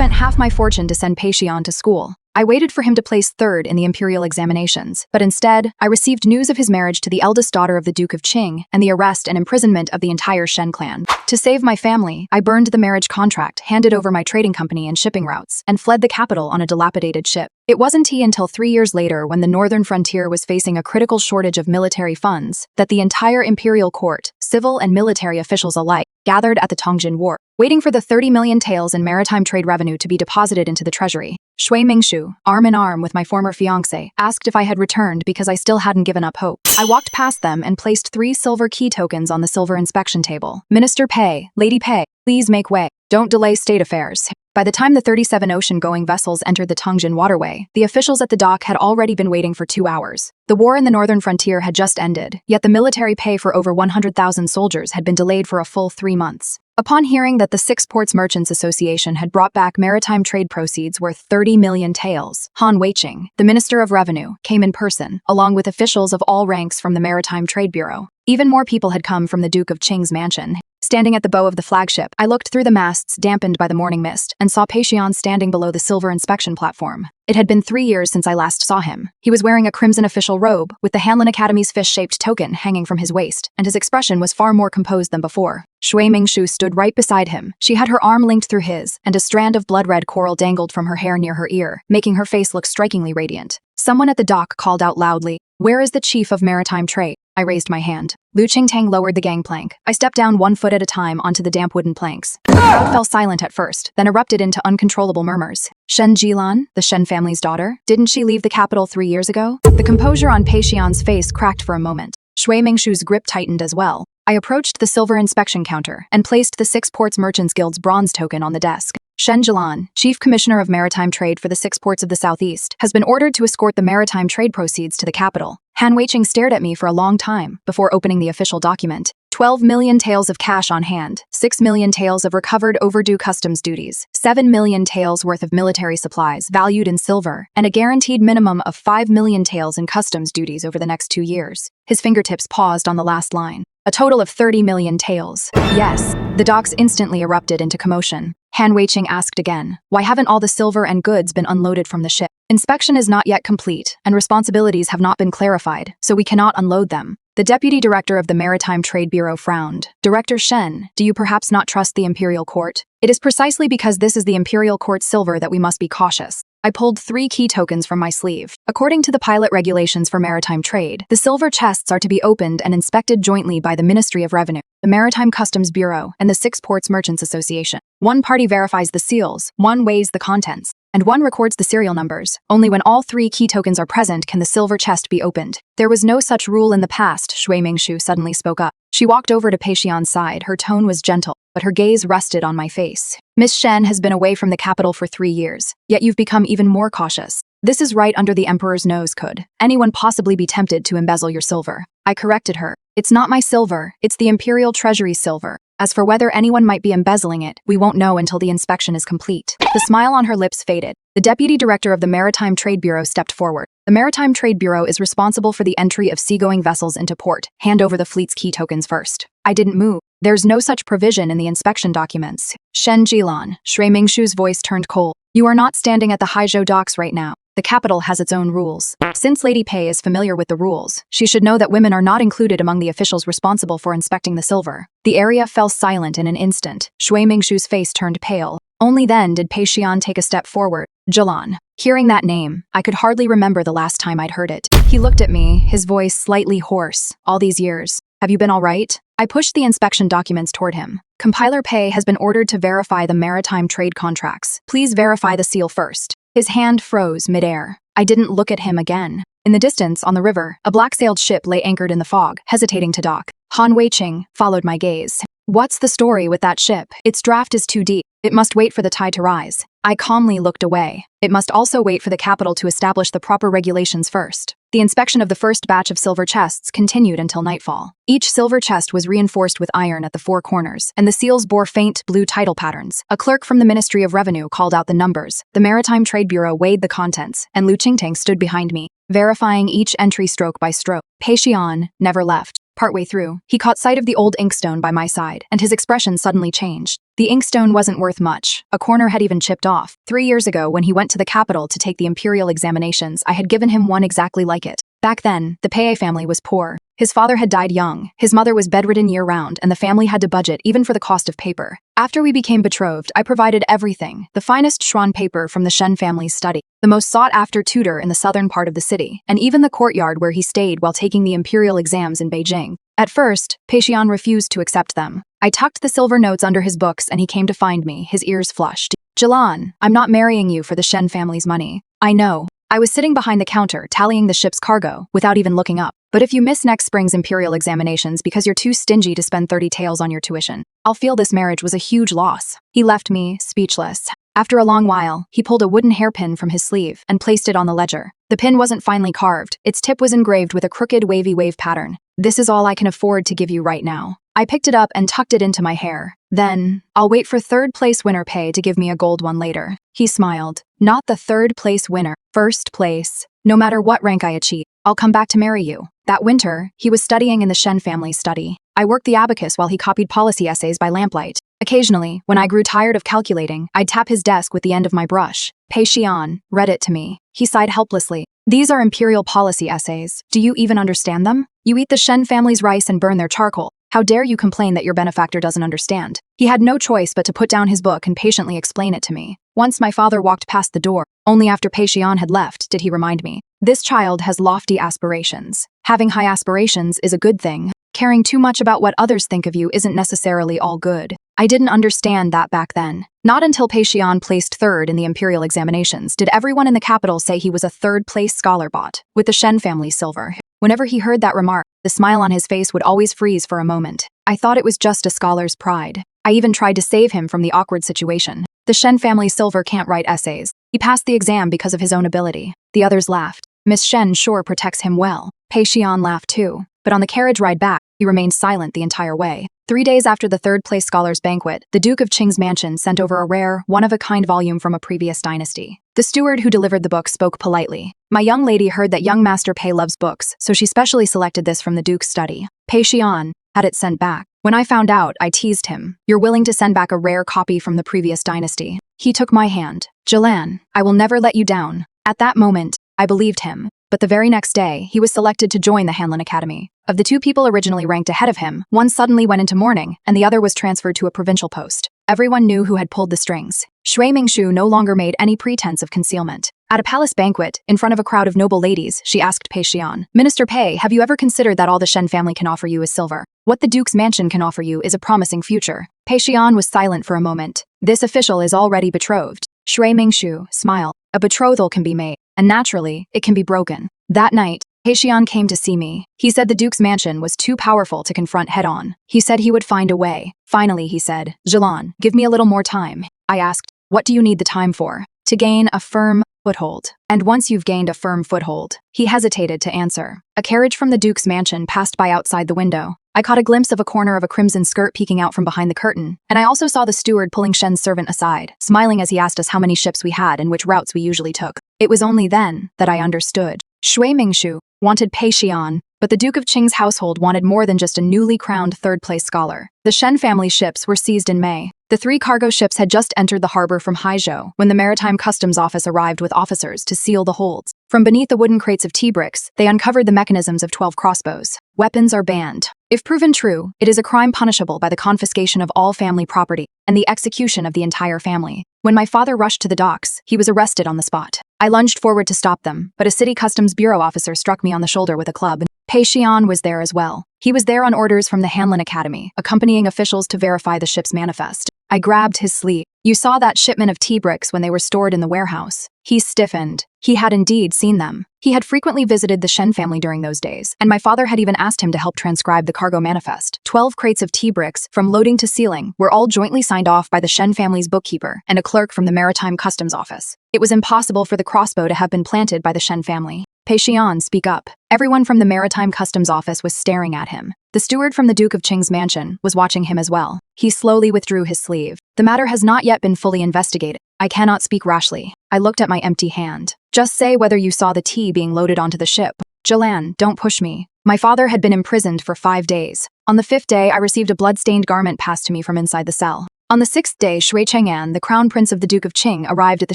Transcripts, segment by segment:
spent half my fortune to send Paishion to school. I waited for him to place third in the imperial examinations, but instead, I received news of his marriage to the eldest daughter of the Duke of Qing and the arrest and imprisonment of the entire Shen clan. To save my family, I burned the marriage contract, handed over my trading company and shipping routes, and fled the capital on a dilapidated ship. It wasn't until 3 years later, when the northern frontier was facing a critical shortage of military funds, that the entire imperial court, civil and military officials alike, gathered at the Tongjin War, waiting for the 30 million taels in maritime trade revenue to be deposited into the treasury. Shui Mingshu, arm in arm with my former fiancé, asked if I had returned because I still hadn't given up hope. I walked past them and placed 3 silver key tokens on the silver inspection table. Minister Pei, Lady Pei, please make way. Don't delay state affairs. By the time the 37 ocean-going vessels entered the Tongjin waterway, the officials at the dock had already been waiting for 2 hours. The war in the northern frontier had just ended, yet the military pay for over 100,000 soldiers had been delayed for a full 3 months. Upon hearing that the Six Ports Merchants Association had brought back maritime trade proceeds worth 30 million taels, Han Weiqing, the Minister of Revenue, came in person, along with officials of all ranks from the Maritime Trade Bureau. Even more people had come from the Duke of Qing's mansion. Standing at the bow of the flagship, I looked through the masts dampened by the morning mist and saw Paishion standing below the silver inspection platform. It had been 3 years since I last saw him. He was wearing a crimson official robe, with the Hanlin Academy's fish-shaped token hanging from his waist, and his expression was far more composed than before. Shui Mingshu stood right beside him. She had her arm linked through his, and a strand of blood-red coral dangled from her hair near her ear, making her face look strikingly radiant. Someone at the dock called out loudly, "Where is the Chief of Maritime Trade?" I raised my hand. Lu Qingtang lowered the gangplank. I stepped down 1 foot at a time onto the damp wooden planks. The crowd fell silent at first, then erupted into uncontrollable murmurs. Shen Jilan, the Shen family's daughter, didn't she leave the capital 3 years ago? The composure on Paishion's face cracked for a moment. Shui Mingshu's grip tightened as well. I approached the silver inspection counter and placed the Six Ports Merchants Guild's bronze token on the desk. Shen Jilan, Chief Commissioner of Maritime Trade for the 6 ports of the Southeast, has been ordered to escort the maritime trade proceeds to the capital. Han Weiqing stared at me for a long time before opening the official document. 12 million taels of cash on hand, 6 million taels of recovered overdue customs duties, 7 million taels worth of military supplies valued in silver, and a guaranteed minimum of 5 million taels in customs duties over the next 2 years. His fingertips paused on the last line. A total of 30 million taels. Yes. The docks instantly erupted into commotion. Han Weiqing asked again, why haven't all the silver and goods been unloaded from the ship? Inspection is not yet complete, and responsibilities have not been clarified, so we cannot unload them. The deputy director of the Maritime Trade Bureau frowned. Director Shen, do you perhaps not trust the imperial court? It is precisely because this is the imperial court's silver that we must be cautious. I pulled 3 key tokens from my sleeve. According to the pilot regulations for maritime trade, the silver chests are to be opened and inspected jointly by the Ministry of Revenue, the Maritime Customs Bureau, and the Six Ports Merchants Association. One party verifies the seals, one weighs the contents, and one records the serial numbers. Only when all 3 key tokens are present can the silver chest be opened. There was no such rule in the past, Shui Mingshu suddenly spoke up. She walked over to Paishion's side. Her tone was gentle, but her gaze rested on my face. Miss Shen has been away from the capital for 3 years, yet you've become even more cautious. This is right under the emperor's nose. Could anyone possibly be tempted to embezzle your silver? I corrected her. It's not my silver, it's the imperial treasury's silver. As for whether anyone might be embezzling it, we won't know until the inspection is complete. The smile on her lips faded. The deputy director of the Maritime Trade Bureau stepped forward. The Maritime Trade Bureau is responsible for the entry of seagoing vessels into port. Hand over the fleet's key tokens first. I didn't move. There's no such provision in the inspection documents. Shen Jilan, Shui Mingshu's voice turned cold. You are not standing at the Haizhou docks right now. The capital has its own rules. Since Lady Pei is familiar with the rules, she should know that women are not included among the officials responsible for inspecting the silver. The area fell silent in an instant. Shui Mingshu's face turned pale. Only then did Paishion take a step forward. Jilan. Hearing that name, I could hardly remember the last time I'd heard it. He looked at me, his voice slightly hoarse. All these years. Have you been all right? I pushed the inspection documents toward him. Compiler Pei has been ordered to verify the maritime trade contracts. Please verify the seal first. His hand froze midair. I didn't look at him again. In the distance, on the river, a black-sailed ship lay anchored in the fog, hesitating to dock. Han Weiqing followed my gaze. What's the story with that ship? Its draft is too deep. It must wait for the tide to rise. I calmly looked away. It must also wait for the capital to establish the proper regulations first. The inspection of the first batch of silver chests continued until nightfall. Each silver chest was reinforced with iron at the 4 corners, and the seals bore faint blue title patterns. A clerk from the Ministry of Revenue called out the numbers. The Maritime Trade Bureau weighed the contents, and Lu Qingtang stood behind me, verifying each entry stroke by stroke. Paishion never left. Partway through, he caught sight of the old inkstone by my side, and his expression suddenly changed. The inkstone wasn't worth much. A corner had even chipped off. 3 years ago, when he went to the capital to take the imperial examinations, I had given him one exactly like it. Back then, the Paye family was poor. His father had died young, his mother was bedridden year-round, and the family had to budget even for the cost of paper. After we became betrothed, I provided everything, the finest Schwan paper from the Shen family's study, the most sought-after tutor in the southern part of the city, and even the courtyard where he stayed while taking the imperial exams in Beijing. At first, Peixian refused to accept them. I tucked the silver notes under his books and he came to find me, his ears flushed. "Jilan, I'm not marrying you for the Shen family's money. I know." I was sitting behind the counter, tallying the ship's cargo, without even looking up. "But if you miss next spring's imperial examinations because you're too stingy to spend 30 taels on your tuition, I'll feel this marriage was a huge loss." He left me, speechless. After a long while, he pulled a wooden hairpin from his sleeve and placed it on the ledger. The pin wasn't finely carved, its tip was engraved with a crooked wavy wave pattern. "This is all I can afford to give you right now." I picked it up and tucked it into my hair. "Then, I'll wait for third-place winner Pei to give me a gold one later." He smiled. "Not the third-place winner. First place. No matter what rank I achieve, I'll come back to marry you." That winter, he was studying in the Shen family's study. I worked the abacus while he copied policy essays by lamplight. Occasionally, when I grew tired of calculating, I'd tap his desk with the end of my brush. Pei Xian read it to me. He sighed helplessly. "These are imperial policy essays. Do you even understand them? You eat the Shen family's rice and burn their charcoal. How dare you complain that your benefactor doesn't understand?" He had no choice but to put down his book and patiently explain it to me. Once my father walked past the door. Only after Pei Xian had left did he remind me. "This child has lofty aspirations. Having high aspirations is a good thing. Caring too much about what others think of you isn't necessarily all good." I didn't understand that back then. Not until Pei Xian placed third in the imperial examinations did everyone in the capital say he was a third-place scholar bought with the Shen family silver. Whenever he heard that remark, the smile on his face would always freeze for a moment. I thought it was just a scholar's pride. I even tried to save him from the awkward situation. "The Shen family silver can't write essays. He passed the exam because of his own ability." The others laughed. "Miss Shen sure protects him well." Pei Xian laughed too, but on the carriage ride back, he remained silent the entire way. 3 days after the third-place scholars' banquet, the Duke of Qing's mansion sent over a rare, one-of-a-kind volume from a previous dynasty. The steward who delivered the book spoke politely. "My young lady heard that young Master Pei loves books, so she specially selected this from the Duke's study." Pei Xian had it sent back. When I found out, I teased him. "You're willing to send back a rare copy from the previous dynasty?" He took my hand. "Jilan, I will never let you down." At that moment, I believed him. But the very next day, he was selected to join the Hanlin Academy. Of the 2 people originally ranked ahead of him, one suddenly went into mourning, and the other was transferred to a provincial post. Everyone knew who had pulled the strings. Shui Mingshu no longer made any pretense of concealment. At a palace banquet, in front of a crowd of noble ladies, she asked Pei Xian, "Minister Pei, have you ever considered that all the Shen family can offer you is silver? What the Duke's mansion can offer you is a promising future." Pei Xian was silent for a moment. "This official is already betrothed." Shui Mingshu smiled. "A betrothal can be made, and naturally, it can be broken." That night, Pei Xian came to see me. He said the Duke's mansion was too powerful to confront head-on. He said he would find a way. Finally, he said, "Jilan, give me a little more time." I asked, "What do you need the time for?" "To gain a firm foothold." "And once you've gained a firm foothold?" He hesitated to answer. A carriage from the Duke's mansion passed by outside the window. I caught a glimpse of a corner of a crimson skirt peeking out from behind the curtain, and I also saw the steward pulling Shen's servant aside, smiling as he asked us how many ships we had and which routes we usually took. It was only then that I understood. Shui Mingshu wanted Pei Xian, but the Duke of Qing's household wanted more than just a newly crowned third-place scholar. The Shen family ships were seized in May. The 3 cargo ships had just entered the harbor from Haizhou when the Maritime Customs Office arrived with officers to seal the holds. From beneath the wooden crates of tea bricks, they uncovered the mechanisms of 12 crossbows. Weapons are banned. If proven true, it is a crime punishable by the confiscation of all family property and the execution of the entire family. When my father rushed to the docks, he was arrested on the spot. I lunged forward to stop them, but a city customs bureau officer struck me on the shoulder with a club. Pei Xian was there as well. He was there on orders from the Hanlin Academy, accompanying officials to verify the ship's manifest. I grabbed his sleeve. "You saw that shipment of tea bricks when they were stored in the warehouse." He stiffened. He had indeed seen them. He had frequently visited the Shen family during those days, and my father had even asked him to help transcribe the cargo manifest. 12 crates of tea bricks, from loading to sealing, were all jointly signed off by the Shen family's bookkeeper and a clerk from the Maritime Customs Office. It was impossible for the crossbow to have been planted by the Shen family. "Pei Xian, speak up." Everyone from the Maritime Customs Office was staring at him. The steward from the Duke of Qing's mansion was watching him as well. He slowly withdrew his sleeve. "The matter has not yet been fully investigated. I cannot speak rashly." I looked at my empty hand. "Just say whether you saw the tea being loaded onto the ship." "Jilan, don't push me." My father had been imprisoned for 5 days. On the 5th day, I received a blood-stained garment passed to me from inside the cell. On the sixth day, Shui Chang'an, the crown prince of the Duke of Qing, arrived at the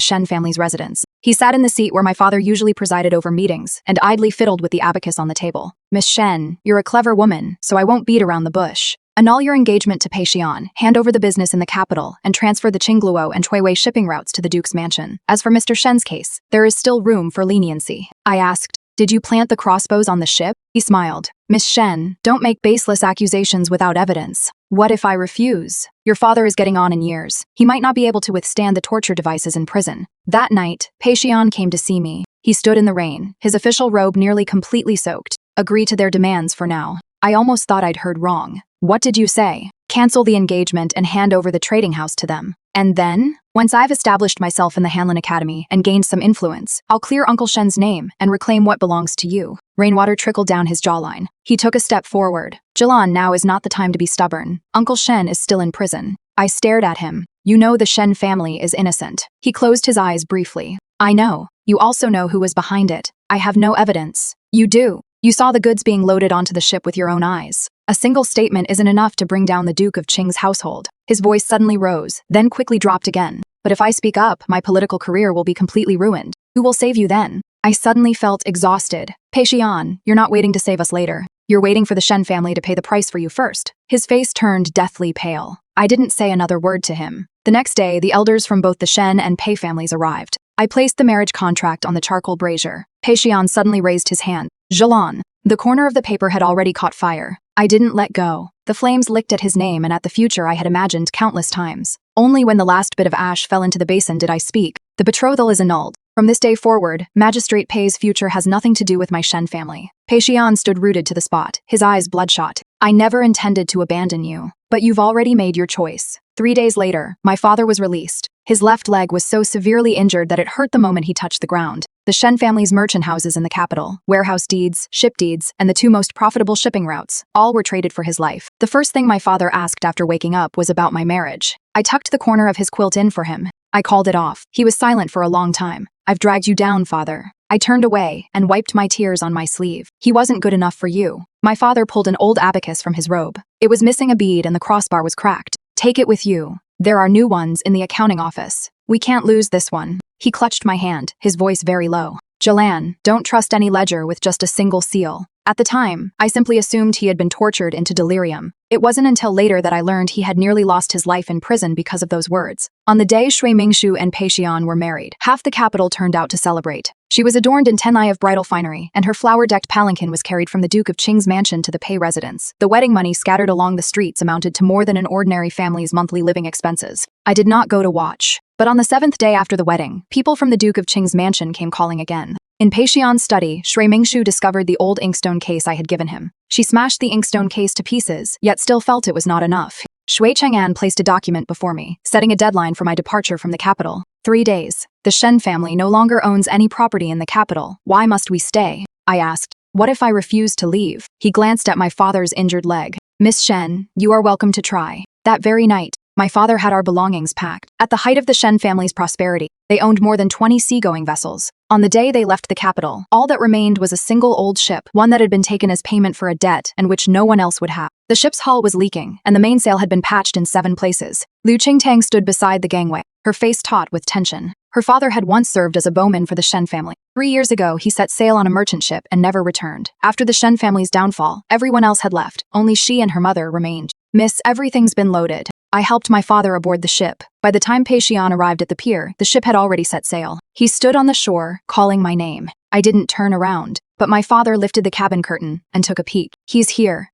Shen family's residence. He sat in the seat where my father usually presided over meetings, and idly fiddled with the abacus on the table. "Miss Shen, you're a clever woman, so I won't beat around the bush. Annul your engagement to Pei Xian, hand over the business in the capital, and transfer the Qingluo and Chuiwei shipping routes to the Duke's mansion. As for Mr. Shen's case, there is still room for leniency." I asked, "Did you plant the crossbows on the ship?" He smiled. "Miss Shen, don't make baseless accusations without evidence. What if I refuse? Your father is getting on in years. He might not be able to withstand the torture devices in prison." That night, Pei Xian came to see me. He stood in the rain, his official robe nearly completely soaked. "Agree to their demands for now." I almost thought I'd heard wrong. "What did you say?" "Cancel the engagement and hand over the trading house to them. And then, once I've established myself in the Hanlin Academy and gained some influence, I'll clear Uncle Shen's name and reclaim what belongs to you." Rainwater trickled down his jawline. He took a step forward. "Jilan, now is not the time to be stubborn. Uncle Shen is still in prison." I stared at him. "You know the Shen family is innocent." He closed his eyes briefly. "I know. You also know who was behind it. I have no evidence." "You do. You saw the goods being loaded onto the ship with your own eyes. A single statement isn't enough to bring down the Duke of Qing's household." His voice suddenly rose, then quickly dropped again. "But if I speak up, my political career will be completely ruined. Who will save you then?" I suddenly felt exhausted. "Pei Xian, you're not waiting to save us later. You're waiting for the Shen family to pay the price for you first." His face turned deathly pale. I didn't say another word to him. The next day, the elders from both the Shen and Pei families arrived. I placed the marriage contract on the charcoal brazier. Pei Xian suddenly raised his hand. "Jilan." The corner of the paper had already caught fire. I didn't let go. The flames licked at his name and at the future I had imagined countless times. Only when the last bit of ash fell into the basin did I speak. "The betrothal is annulled. From this day forward, Magistrate Pei's future has nothing to do with my Shen family." Pei Xian stood rooted to the spot, his eyes bloodshot. "I never intended to abandon you, but you've already made your choice." 3 days later, my father was released. His left leg was so severely injured that it hurt the moment he touched the ground. The Shen family's merchant houses in the capital, warehouse deeds, ship deeds, and the 2 most profitable shipping routes, all were traded for his life. The first thing my father asked after waking up was about my marriage. I tucked the corner of his quilt in for him. I called it off. He was silent for a long time. "I've dragged you down, father." I turned away and wiped my tears on my sleeve. "He wasn't good enough for you." My father pulled an old abacus from his robe. It was missing a bead and the crossbar was cracked. "Take it with you. There are new ones in the accounting office. We can't lose this one." He clutched my hand, his voice very low. "Jilan, don't trust any ledger with just a single seal." At the time, I simply assumed he had been tortured into delirium. It wasn't until later that I learned he had nearly lost his life in prison because of those words. On the day Shui Mingshu and Pei Xian were married, half the capital turned out to celebrate. She was adorned in 10 of bridal finery, and her flower-decked palanquin was carried from the Duke of Qing's mansion to the Pei residence. The wedding money scattered along the streets amounted to more than an ordinary family's monthly living expenses. I did not go to watch. But on the 7th day after the wedding, people from the Duke of Qing's mansion came calling again. In Pei Xian's study, Shui Mingshu discovered the old inkstone case I had given him. She smashed the inkstone case to pieces, yet still felt it was not enough. Shui Chang'an placed a document before me, setting a deadline for my departure from the capital. 3 days. "The Shen family no longer owns any property in the capital. Why must we stay?" I asked. "What if I refuse to leave?" He glanced at my father's injured leg. "Miss Shen, you are welcome to try." That very night, my father had our belongings packed. At the height of the Shen family's prosperity, they owned more than 20 seagoing vessels. On the day they left the capital, all that remained was a single old ship, one that had been taken as payment for a debt and which no one else would have. The ship's hull was leaking, and the mainsail had been patched in 7 places. Liu Qingtang stood beside the gangway, her face taut with tension. Her father had once served as a bowman for the Shen family. 3 years ago, he set sail on a merchant ship and never returned. After the Shen family's downfall, everyone else had left. Only she and her mother remained. "Miss, everything's been loaded." I helped my father aboard the ship. By the time Pei Xian arrived at the pier, the ship had already set sail. He stood on the shore, calling my name. I didn't turn around, but my father lifted the cabin curtain and took a peek. "He's here."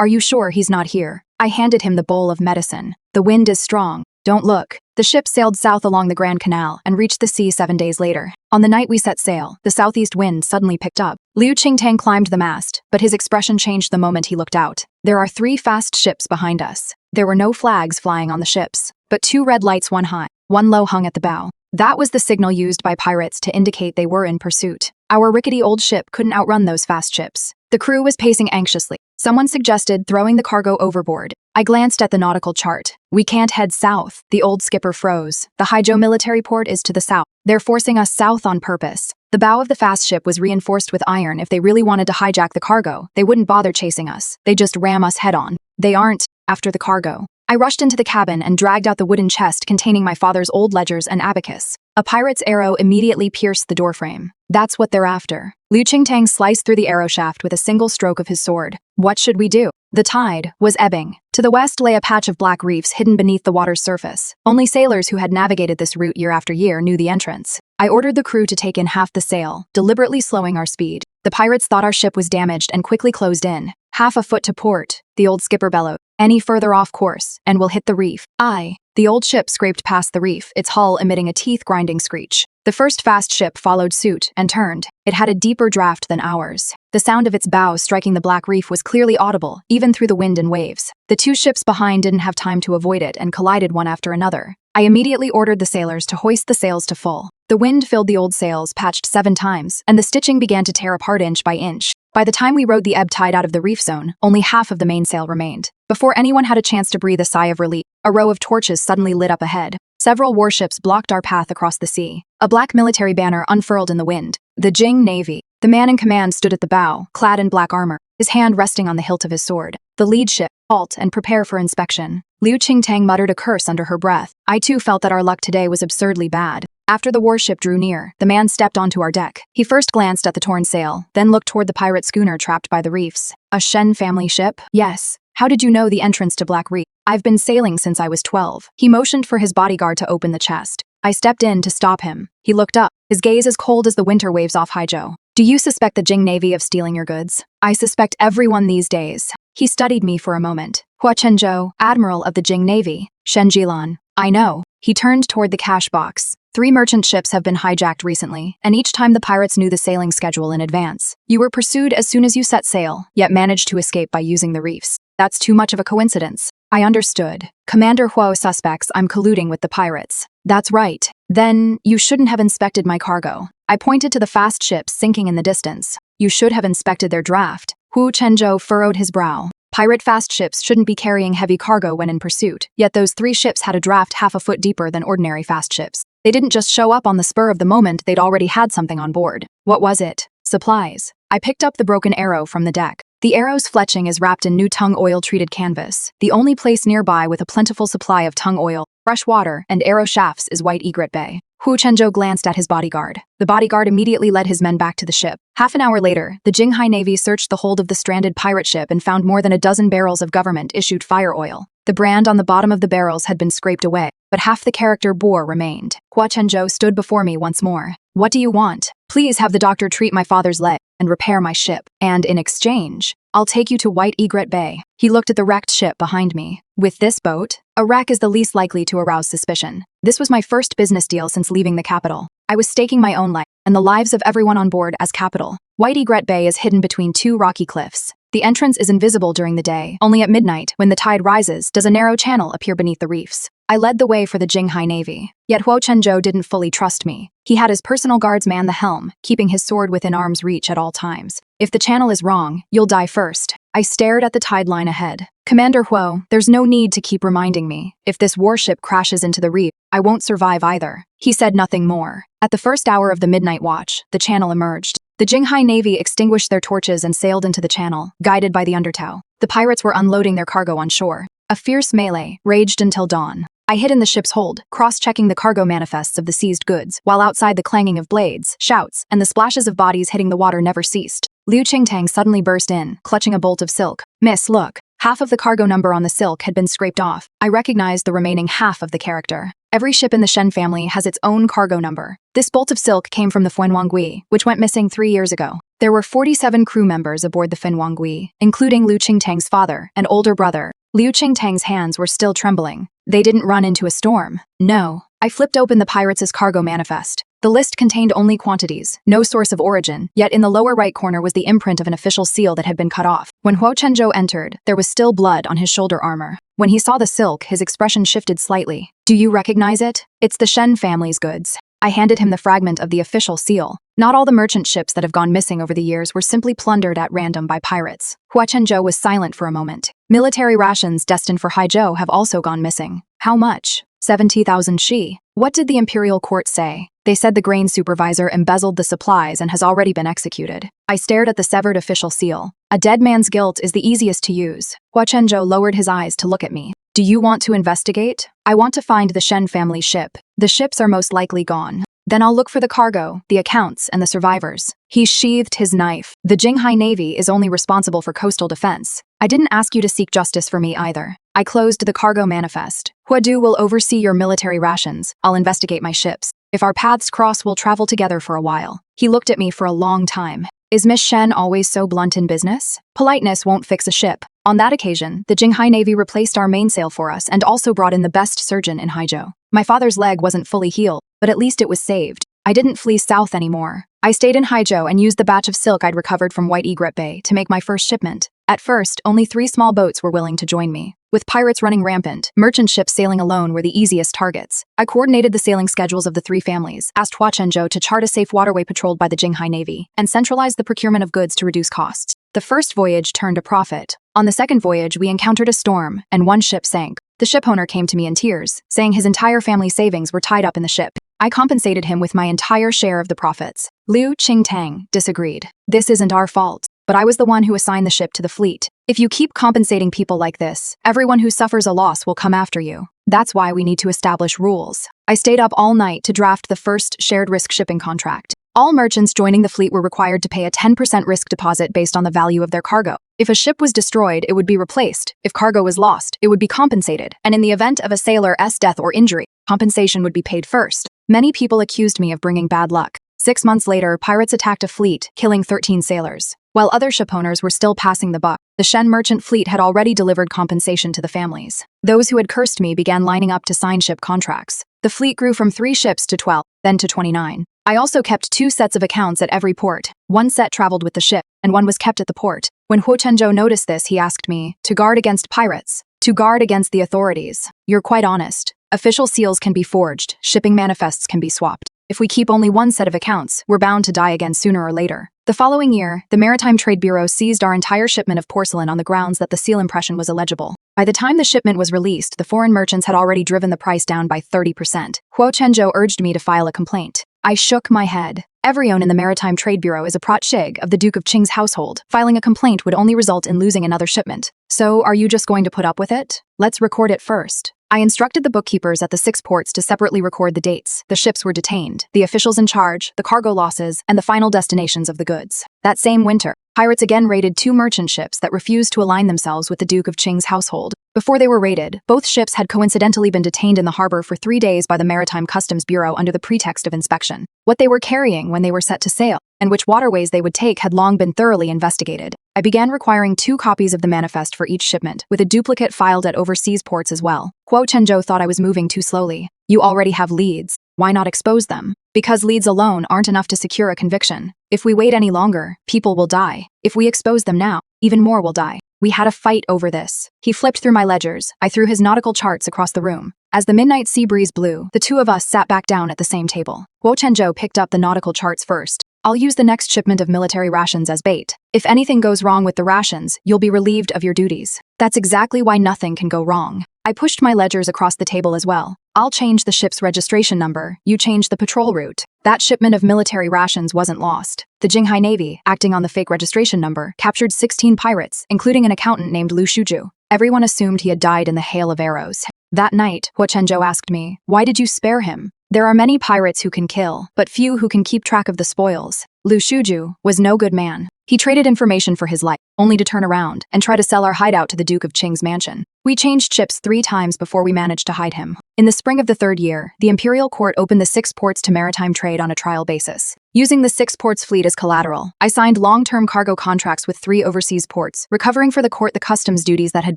Are you sure he's not here?" I handed him the bowl of medicine. "The wind is strong. Don't look." The ship sailed south along the Grand Canal and reached the sea 7 days later. On the night we set sail, the southeast wind suddenly picked up. Liu Qingtang climbed the mast, but his expression changed the moment he looked out. There are 3 fast ships behind us. There were no flags flying on the ships, but 2 red lights, one high, one low, hung at the bow. That was the signal used by pirates to indicate they were in pursuit. Our rickety old ship couldn't outrun those fast ships. The crew was pacing anxiously. Someone suggested throwing the cargo overboard. I glanced at the nautical chart. "We can't head south." The old skipper froze. "The Haizhou military port is to the south. They're forcing us south on purpose." The bow of the fast ship was reinforced with iron. If they really wanted to hijack the cargo, they wouldn't bother chasing us. They'd just ram us head on. They aren't after the cargo. I rushed into the cabin and dragged out the wooden chest containing my father's old ledgers and abacus. A pirate's arrow immediately pierced the doorframe. That's what they're after. Liu Qingtang sliced through the arrow shaft with a single stroke of his sword. What should we do? The tide was ebbing. To the west lay a patch of black reefs hidden beneath the water's surface. Only sailors who had navigated this route year after year knew the entrance. I ordered the crew to take in half the sail, deliberately slowing our speed. The pirates thought our ship was damaged and quickly closed in. Half a foot to port, the old skipper bellowed. Any further off course, and we'll hit the reef. The old ship scraped past the reef, its hull emitting a teeth-grinding screech. The first fast ship followed suit and turned. It had a deeper draft than ours. The sound of its bow striking the black reef was clearly audible, even through the wind and waves. The two ships behind didn't have time to avoid it and collided one after another. I immediately ordered the sailors to hoist the sails to full. The wind filled the old sails, patched 7 times, and the stitching began to tear apart inch by inch. By the time we rode the ebb tide out of the reef zone, only half of the mainsail remained. Before anyone had a chance to breathe a sigh of relief, a row of torches suddenly lit up ahead. Several warships blocked our path across the sea. A black military banner unfurled in the wind. The Jing Navy. The man in command stood at the bow, clad in black armor, his hand resting on the hilt of his sword. The lead ship, halt and prepare for inspection. Liu Qingtang muttered a curse under her breath. I too felt that our luck today was absurdly bad. After the warship drew near, the man stepped onto our deck. He first glanced at the torn sail, then looked toward the pirate schooner trapped by the reefs. A Shen family ship? Yes. How did you know the entrance to Black Reef? I've been sailing since I was 12. He motioned for his bodyguard to open the chest. I stepped in to stop him. He looked up, his gaze as cold as the winter waves off Haizhou. Do you suspect the Jing Navy of stealing your goods? I suspect everyone these days. He studied me for a moment. Hua Chenzhou, Admiral of the Jing Navy. Shen Jilan. I know. He turned toward the cash box. 3 merchant ships have been hijacked recently, and each time the pirates knew the sailing schedule in advance. You were pursued as soon as you set sail, yet managed to escape by using the reefs. That's too much of a coincidence. I understood. Commander Huo suspects I'm colluding with the pirates. That's right. Then, you shouldn't have inspected my cargo. I pointed to the fast ships sinking in the distance. You should have inspected their draft. Hu Chenzhou furrowed his brow. Pirate fast ships shouldn't be carrying heavy cargo when in pursuit, yet those 3 ships had a draft half a foot deeper than ordinary fast ships. They didn't just show up on the spur of the moment, they'd already had something on board. What was it? Supplies. I picked up the broken arrow from the deck. The arrow's fletching is wrapped in new tung oil-treated canvas. The only place nearby with a plentiful supply of tung oil, fresh water, and arrow shafts is White Egret Bay. Hu Chenzhou glanced at his bodyguard. The bodyguard immediately led his men back to the ship. Half an hour later, the Jinghai Navy searched the hold of the stranded pirate ship and found more than a dozen barrels of government-issued fire oil. The brand on the bottom of the barrels had been scraped away, but half the character bore remained. Hua Chenzhou stood before me once more. What do you want? Please have the doctor treat my father's leg and repair my ship. And in exchange, I'll take you to White Egret Bay. He looked at the wrecked ship behind me. With this boat, a wreck is the least likely to arouse suspicion. This was my first business deal since leaving the capital. I was staking my own life and the lives of everyone on board as capital. White Egret Bay is hidden between 2 rocky cliffs. The entrance is invisible during the day. Only at midnight, when the tide rises, does a narrow channel appear beneath the reefs. I led the way for the Jinghai Navy. Yet Huo Chenzhou didn't fully trust me. He had his personal guards man the helm, keeping his sword within arm's reach at all times. If the channel is wrong, you'll die first. I stared at the tide line ahead. Commander Huo, there's no need to keep reminding me. If this warship crashes into the reef, I won't survive either. He said nothing more. At the first hour of the midnight watch, the channel emerged. The Jinghai Navy extinguished their torches and sailed into the channel, guided by the undertow. The pirates were unloading their cargo on shore. A fierce melee raged until dawn. I hid in the ship's hold, cross-checking the cargo manifests of the seized goods, while outside the clanging of blades, shouts, and the splashes of bodies hitting the water never ceased. Liu Qingtang suddenly burst in, clutching a bolt of silk. Miss, look. Half of the cargo number on the silk had been scraped off. I recognized the remaining half of the character. Every ship in the Shen family has its own cargo number. This bolt of silk came from the Fuanwangui, which went missing 3 years ago. There were 47 crew members aboard the Fuanwangui, including Liu Qingtang's father and older brother. Liu Qingtang's hands were still trembling. They didn't run into a storm. No. I flipped open the pirates' cargo manifest. The list contained only quantities, no source of origin, yet in the lower right corner was the imprint of an official seal that had been cut off. When Huo Chenzhou entered, there was still blood on his shoulder armor. When he saw the silk, his expression shifted slightly. Do you recognize it? It's the Shen family's goods. I handed him the fragment of the official seal. Not all the merchant ships that have gone missing over the years were simply plundered at random by pirates. Hua Chenzhou was silent for a moment. Military rations destined for Haizhou have also gone missing. How much? 70,000 shi. What did the imperial court say? They said the grain supervisor embezzled the supplies and has already been executed. I stared at the severed official seal. A dead man's guilt is the easiest to use. Hua Chenzhou lowered his eyes to look at me. Do you want to investigate? I want to find the Shen family ship. The ships are most likely gone. Then I'll look for the cargo, the accounts, and the survivors. He sheathed his knife. The Jinghai Navy is only responsible for coastal defense. I didn't ask you to seek justice for me either. I closed the cargo manifest. Huadu will oversee your military rations. I'll investigate my ships. If our paths cross, we'll travel together for a while. He looked at me for a long time. Is Miss Shen always so blunt in business? Politeness won't fix a ship. On that occasion, the Jinghai Navy replaced our mainsail for us and also brought in the best surgeon in Haizhou. My father's leg wasn't fully healed, but at least it was saved. I didn't flee south anymore. I stayed in Haizhou and used the batch of silk I'd recovered from White Egret Bay to make my first shipment. At first, only 3 small boats were willing to join me. With pirates running rampant, merchant ships sailing alone were the easiest targets. I coordinated the sailing schedules of the 3 families, asked Hua Chenzhou to chart a safe waterway patrolled by the Jinghai Navy, and centralized the procurement of goods to reduce costs. The first voyage turned a profit. On the second voyage, we encountered a storm, and 1 ship sank. The shipowner came to me in tears, saying his entire family savings were tied up in the ship. I compensated him with my entire share of the profits. Liu Qingtang disagreed. This isn't our fault, but I was the one who assigned the ship to the fleet. If you keep compensating people like this, everyone who suffers a loss will come after you. That's why we need to establish rules. I stayed up all night to draft the first shared risk shipping contract. All merchants joining the fleet were required to pay a 10% risk deposit based on the value of their cargo. If a ship was destroyed, it would be replaced. If cargo was lost, it would be compensated. And in the event of a sailor's death or injury, compensation would be paid first. Many people accused me of bringing bad luck. 6 months later, pirates attacked a fleet, killing 13 sailors. While other shipowners were still passing the buck, the Shen merchant fleet had already delivered compensation to the families. Those who had cursed me began lining up to sign ship contracts. The fleet grew from 3 ships to 12, then to 29. I also kept 2 sets of accounts at every port. 1 set traveled with the ship, and 1 was kept at the port. When Huo Chenzhou noticed this, he asked me, to guard against pirates, to guard against the authorities. You're quite honest. Official seals can be forged, shipping manifests can be swapped. If we keep only 1 set of accounts, we're bound to die again sooner or later. The following year, the Maritime Trade Bureau seized our entire shipment of porcelain on the grounds that the seal impression was illegible. By the time the shipment was released, the foreign merchants had already driven the price down by 30%. Huo Chenzhou urged me to file a complaint. I shook my head. Everyone in the Maritime Trade Bureau is a protege of the Duke of Qing's household. Filing a complaint would only result in losing another shipment. So, are you just going to put up with it? Let's record it first. I instructed the bookkeepers at the 6 ports to separately record the dates the ships were detained, the officials in charge, the cargo losses, and the final destinations of the goods. That same winter, pirates again raided 2 merchant ships that refused to align themselves with the Duke of Qing's household. Before they were raided, both ships had coincidentally been detained in the harbor for 3 days by the Maritime Customs Bureau under the pretext of inspection. What they were carrying when they were set to sail, and which waterways they would take had long been thoroughly investigated. I began requiring 2 copies of the manifest for each shipment, with a duplicate filed at overseas ports as well. Huo Chenzhou thought I was moving too slowly. You already have leads. Why not expose them? Because leads alone aren't enough to secure a conviction. If we wait any longer, people will die. If we expose them now, even more will die. We had a fight over this. He flipped through my ledgers. I threw his nautical charts across the room. As the midnight sea breeze blew, the 2 of us sat back down at the same table. Huo Chenzhou picked up the nautical charts first. I'll use the next shipment of military rations as bait. If anything goes wrong with the rations, you'll be relieved of your duties. That's exactly why nothing can go wrong. I pushed my ledgers across the table as well. I'll change the ship's registration number, you change the patrol route. That shipment of military rations wasn't lost. The Jinghai Navy, acting on the fake registration number, captured 16 pirates, including an accountant named Liu Shuju. Everyone assumed he had died in the hail of arrows. That night, Huo Chenzhou asked me, why did you spare him? There are many pirates who can kill, but few who can keep track of the spoils. Liu Shuju was no good man. He traded information for his life, only to turn around and try to sell our hideout to the Duke of Qing's mansion. We changed ships 3 times before we managed to hide him. In the spring of the 3rd year, the imperial court opened the 6 ports to maritime trade on a trial basis. Using the 6 ports fleet as collateral, I signed long-term cargo contracts with 3 overseas ports, recovering for the court the customs duties that had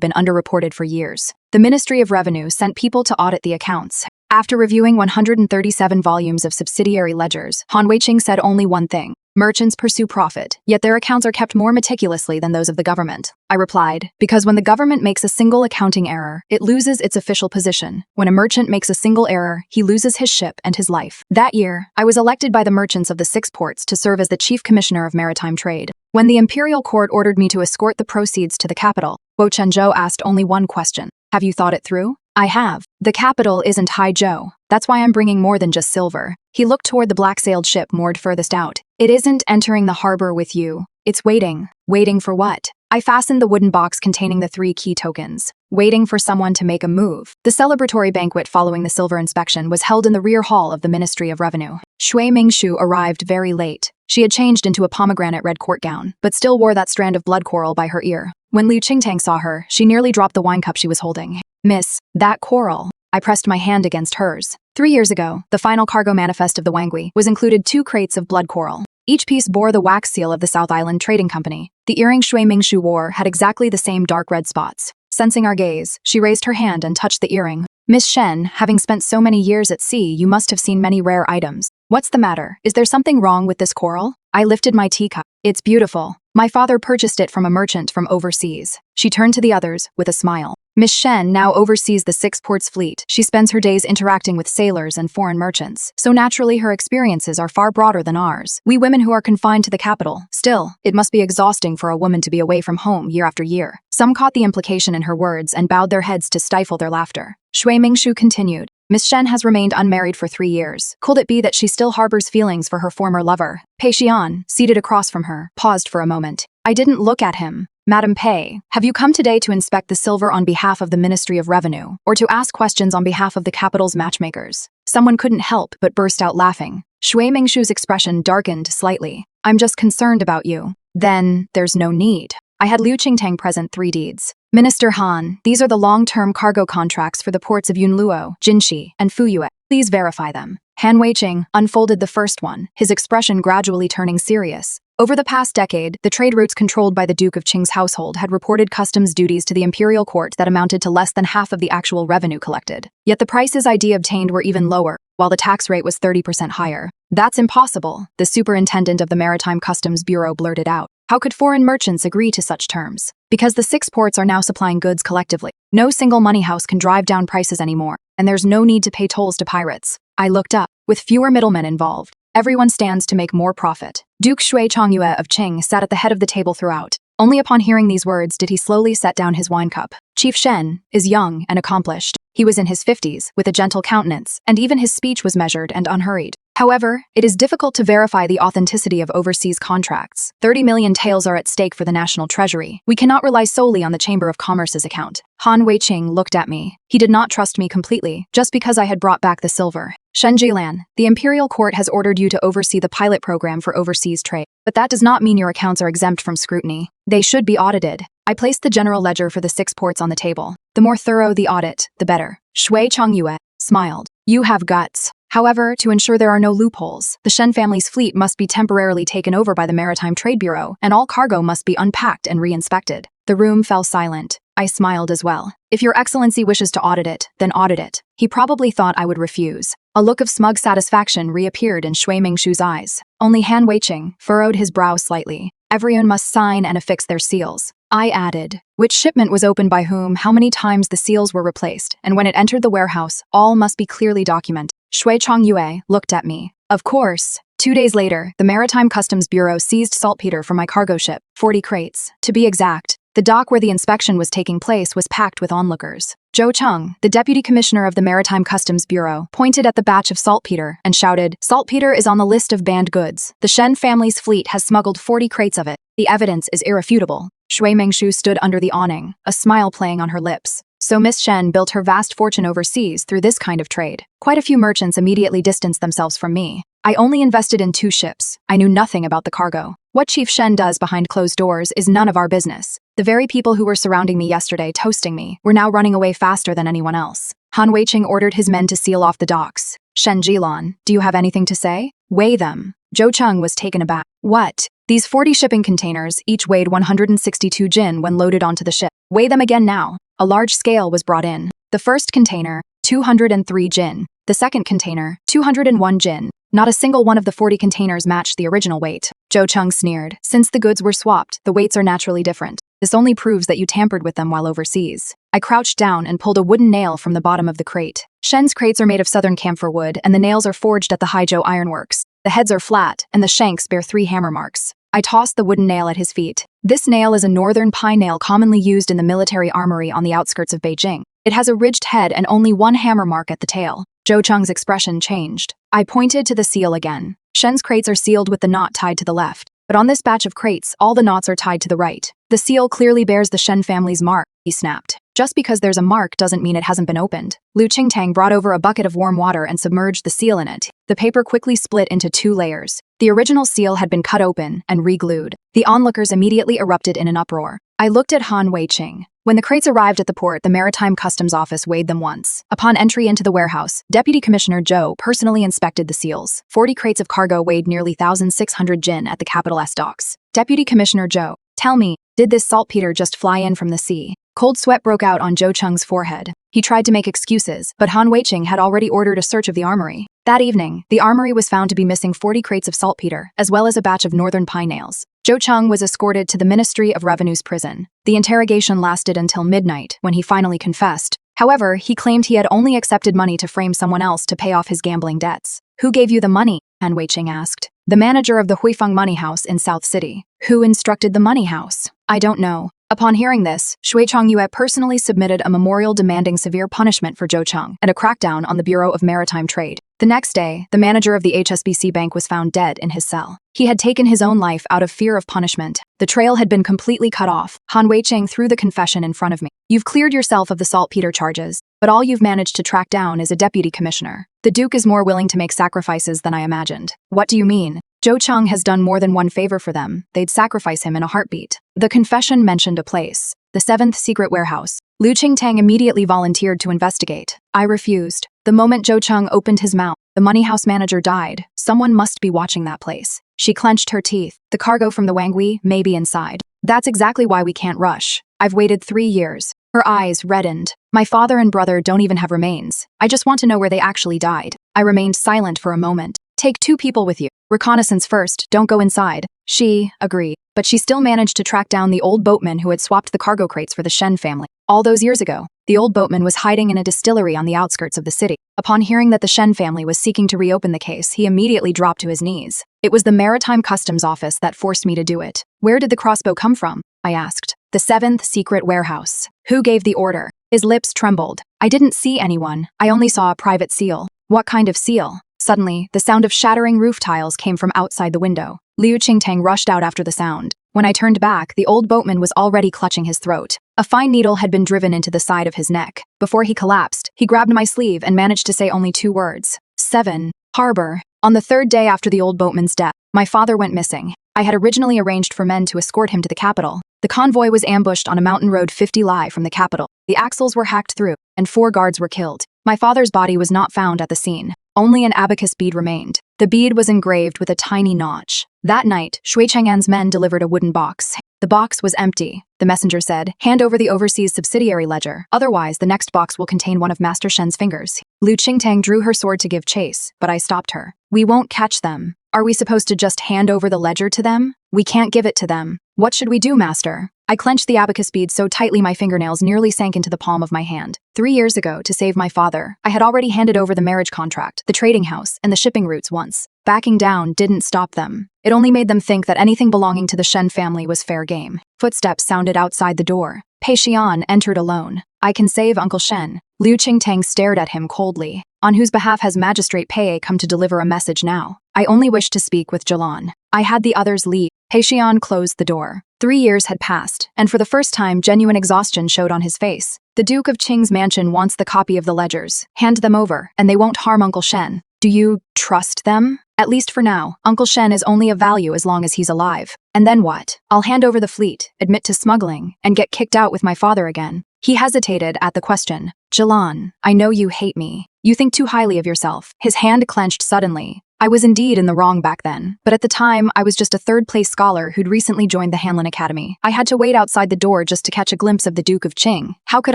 been underreported for years. The Ministry of Revenue sent people to audit the accounts. After reviewing 137 volumes of subsidiary ledgers, Han Weiqing said only one thing. Merchants pursue profit, yet their accounts are kept more meticulously than those of the government. I replied, because when the government makes a single accounting error, it loses its official position. When a merchant makes a single error, he loses his ship and his life. That year, I was elected by the merchants of the 6 ports to serve as the chief commissioner of maritime trade. When the imperial court ordered me to escort the proceeds to the capital, Huo Chenzhou asked only one question. Have you thought it through? I have. The capital isn't Haizhou. That's why I'm bringing more than just silver. He looked toward the black-sailed ship moored furthest out. It isn't entering the harbor with you. It's waiting. Waiting for what? I fastened the wooden box containing the 3 key tokens, waiting for someone to make a move. The celebratory banquet following the silver inspection was held in the rear hall of the Ministry of Revenue. Shui Mingshu arrived very late. She had changed into a pomegranate red court gown, but still wore that strand of blood coral by her ear. When Liu Qingtang saw her, she nearly dropped the wine cup she was holding. "Miss, that coral." I pressed my hand against hers. 3 years ago, the final cargo manifest of the Wangui was included 2 crates of blood coral. Each piece bore the wax seal of the South Island Trading Company. The earring Shui Mingshu wore had exactly the same dark red spots. Sensing our gaze, she raised her hand and touched the earring. "Miss Shen, having spent so many years at sea, you must have seen many rare items. What's the matter? Is there something wrong with this coral?" I lifted my teacup. "It's beautiful. My father purchased it from a merchant from overseas." She turned to the others with a smile. "Miss Shen now oversees the 6 ports fleet. She spends her days interacting with sailors and foreign merchants, so naturally her experiences are far broader than ours. We women who are confined to the capital. Still, it must be exhausting for a woman to be away from home year after year." Some caught the implication in her words and bowed their heads to stifle their laughter. Shui Mingshu continued. "Miss Shen has remained unmarried for 3 years. Could it be that she still harbors feelings for her former lover?" Pei Xian, seated across from her, paused for a moment. I didn't look at him. "Madam Pei, have you come today to inspect the silver on behalf of the Ministry of Revenue, or to ask questions on behalf of the capital's matchmakers?" Someone couldn't help but burst out laughing. Shui Mingshu's expression darkened slightly. "I'm just concerned about you." "Then, there's no need." I had Liu Qingtang present 3 deeds. "Minister Han, these are the long-term cargo contracts for the ports of Yunluo, Jinshi, and Fuyue. Please verify them." Han Weiqing unfolded the first one, his expression gradually turning serious. Over the past decade, the trade routes controlled by the Duke of Qing's household had reported customs duties to the imperial court that amounted to less than half of the actual revenue collected. Yet the prices ID obtained were even lower, while the tax rate was 30% higher. "That's impossible," the superintendent of the Maritime Customs Bureau blurted out. "How could foreign merchants agree to such terms?" "Because the 6 ports are now supplying goods collectively. No single money house can drive down prices anymore, and there's no need to pay tolls to pirates." I looked up. With fewer middlemen involved, everyone stands to make more profit. Duke Shui Chongyue of Qing sat at the head of the table throughout. Only upon hearing these words did he slowly set down his wine cup. Chief Shen is young and accomplished. He was in his 50s, with a gentle countenance, and even his speech was measured and unhurried. However, it is difficult to verify the authenticity of overseas contracts. 30 million taels are at stake for the national treasury. We cannot rely solely on the Chamber of Commerce's account. Han Weiqing looked at me. He did not trust me completely, just because I had brought back the silver. "Shen Jilan, the imperial court has ordered you to oversee the pilot program for overseas trade. But that does not mean your accounts are exempt from scrutiny. They should be audited." I placed the general ledger for the 6 ports on the table. "The more thorough the audit, the better." Shui Chongyue smiled. "You have guts." However, to ensure there are no loopholes, the Shen family's fleet must be temporarily taken over by the Maritime Trade Bureau, and all cargo must be unpacked and re-inspected. The room fell silent. I smiled as well. "If Your Excellency wishes to audit it, then audit it." He probably thought I would refuse. A look of smug satisfaction reappeared in Shui Mingshu's eyes. Only Han Weiqing furrowed his brow slightly. "Everyone must sign and affix their seals." I added, "Which shipment was opened by whom, how many times the seals were replaced, and when it entered the warehouse, all must be clearly documented." Shui Chongyue looked at me. "Of course." 2 days later, the Maritime Customs Bureau seized saltpeter from my cargo ship, 40 crates. To be exact, the dock where the inspection was taking place was packed with onlookers. Zhou Cheng, the deputy commissioner of the Maritime Customs Bureau, pointed at the batch of saltpeter and shouted, "Saltpeter is on the list of banned goods. The Shen family's fleet has smuggled 40 crates of it. The evidence is irrefutable." Shui Mingshu stood under the awning, a smile playing on her lips. So Miss Shen built her vast fortune overseas through this kind of trade. Quite a few merchants immediately distanced themselves from me. I only invested in 2 ships. I knew nothing about the cargo. What Chief Shen does behind closed doors is none of our business. The very people who were surrounding me yesterday, toasting me, were now running away faster than anyone else. Han Weiqing ordered his men to seal off the docks. "Shen Jilan, do you have anything to say?" "Weigh them." Zhou Cheng was taken aback. "What?" "These 40 shipping containers each weighed 162 jin when loaded onto the ship. Weigh them again now." A large scale was brought in. The first container, 203 jin. The second container, 201 jin. Not a single one of the 40 containers matched the original weight. Zhou Cheng sneered. "Since the goods were swapped, the weights are naturally different. This only proves that you tampered with them while overseas." I crouched down and pulled a wooden nail from the bottom of the crate. Shen's crates are made of southern camphor wood, and the nails are forged at the Haizhou Ironworks. The heads are flat, and the shanks bear 3 hammer marks. I tossed the wooden nail at his feet. This nail is a northern pine nail commonly used in the military armory on the outskirts of Beijing. It has a ridged head and only 1 hammer mark at the tail. Zhou Cheng's expression changed. I pointed to the seal again. Shen's crates are sealed with the knot tied to the left. But on this batch of crates, all the knots are tied to the right. The seal clearly bears the Shen family's mark, he snapped. Just because there's a mark doesn't mean it hasn't been opened. Lu Qingtang brought over a bucket of warm water and submerged the seal in it. The paper quickly split into 2 layers. The original seal had been cut open and re-glued. The onlookers immediately erupted in an uproar. I looked at Han Weiqing. When the crates arrived at the port, the Maritime Customs Office weighed them once. Upon entry into the warehouse, Deputy Commissioner Zhou personally inspected the seals. 40 crates of cargo weighed nearly 1,600 jin at the capital S docks. Deputy Commissioner Zhou, tell me, did this saltpeter just fly in from the sea? Cold sweat broke out on Zhou Cheng's forehead. He tried to make excuses, but Han Weiqing had already ordered a search of the armory. That evening, the armory was found to be missing 40 crates of saltpeter, as well as a batch of northern pine nails. Zhou Cheng was escorted to the Ministry of Revenue's prison. The interrogation lasted until midnight, when he finally confessed. However, he claimed he had only accepted money to frame someone else to pay off his gambling debts. Who gave you the money? Han Weiqing asked. The manager of the Huifeng Money House in South City. Who instructed the money house? I don't know. Upon hearing this, Shui Chongyue personally submitted a memorial demanding severe punishment for Zhou Cheng and a crackdown on the Bureau of Maritime Trade. The next day, the manager of the HSBC Bank was found dead in his cell. He had taken his own life out of fear of punishment. The trail had been completely cut off. Han Weiqing threw the confession in front of me. You've cleared yourself of the saltpeter charges, but all you've managed to track down is a deputy commissioner. The Duke is more willing to make sacrifices than I imagined. What do you mean? Zhou Cheng has done more than one favor for them. They'd sacrifice him in a heartbeat. The confession mentioned a place. The 7th secret warehouse. Lu Qingtang immediately volunteered to investigate. I refused. The moment Zhou Cheng opened his mouth, the money house manager died. Someone must be watching that place. She clenched her teeth. The cargo from the Wangui may be inside. That's exactly why we can't rush. I've waited 3 years. Her eyes reddened. My father and brother don't even have remains. I just want to know where they actually died. I remained silent for a moment. Take 2 people with you. Reconnaissance first, don't go inside. She agreed, but she still managed to track down the old boatman who had swapped the cargo crates for the Shen family. All those years ago, the old boatman was hiding in a distillery on the outskirts of the city. Upon hearing that the Shen family was seeking to reopen the case, he immediately dropped to his knees. It was the Maritime Customs Office that forced me to do it. Where did the crossbow come from? I asked. The 7th secret warehouse. Who gave the order? His lips trembled. I didn't see anyone. I only saw a private seal. What kind of seal? Suddenly, the sound of shattering roof tiles came from outside the window. Liu Qingtang rushed out after the sound. When I turned back, the old boatman was already clutching his throat. A fine needle had been driven into the side of his neck. Before he collapsed, he grabbed my sleeve and managed to say only 2 words. 7. Harbor. On the 3rd day after the old boatman's death, my father went missing. I had originally arranged for men to escort him to the capital. The convoy was ambushed on a mountain road 50 li from the capital. The axles were hacked through, and 4 guards were killed. My father's body was not found at the scene. Only an abacus bead remained. The bead was engraved with a tiny notch. That night, Shui Chang'an's men delivered a wooden box. The box was empty. The messenger said, "Hand over the overseas subsidiary ledger, otherwise the next box will contain one of Master Shen's fingers." Lu Qingtang drew her sword to give chase, but I stopped her. "We won't catch them. Are we supposed to just hand over the ledger to them? We can't give it to them. What should we do, Master?" I clenched the abacus bead so tightly my fingernails nearly sank into the palm of my hand. 3 years ago, to save my father, I had already handed over the marriage contract, the trading house, and the shipping routes once. Backing down didn't stop them. It only made them think that anything belonging to the Shen family was fair game. Footsteps sounded outside the door. Pei Xian entered alone. "I can save Uncle Shen." Liu Qingtang stared at him coldly. "On whose behalf has Magistrate Pei come to deliver a message now?" "I only wish to speak with Jalan." I had the others leave. Pei Xian closed the door. 3 years had passed, and for the first time genuine exhaustion showed on his face. "The Duke of Qing's mansion wants the copy of the ledgers. Hand them over, and they won't harm Uncle Shen." "Do you trust them?" "At least for now. Uncle Shen is only of value as long as he's alive." "And then what?" "I'll hand over the fleet, admit to smuggling, and get kicked out with my father again." He hesitated at the question. "Jalan, I know you hate me. You think too highly of yourself." His hand clenched suddenly. I was indeed in the wrong back then, but at the time, I was just a 3rd-place scholar who'd recently joined the Hanlin Academy. I had to wait outside the door just to catch a glimpse of the Duke of Qing. How could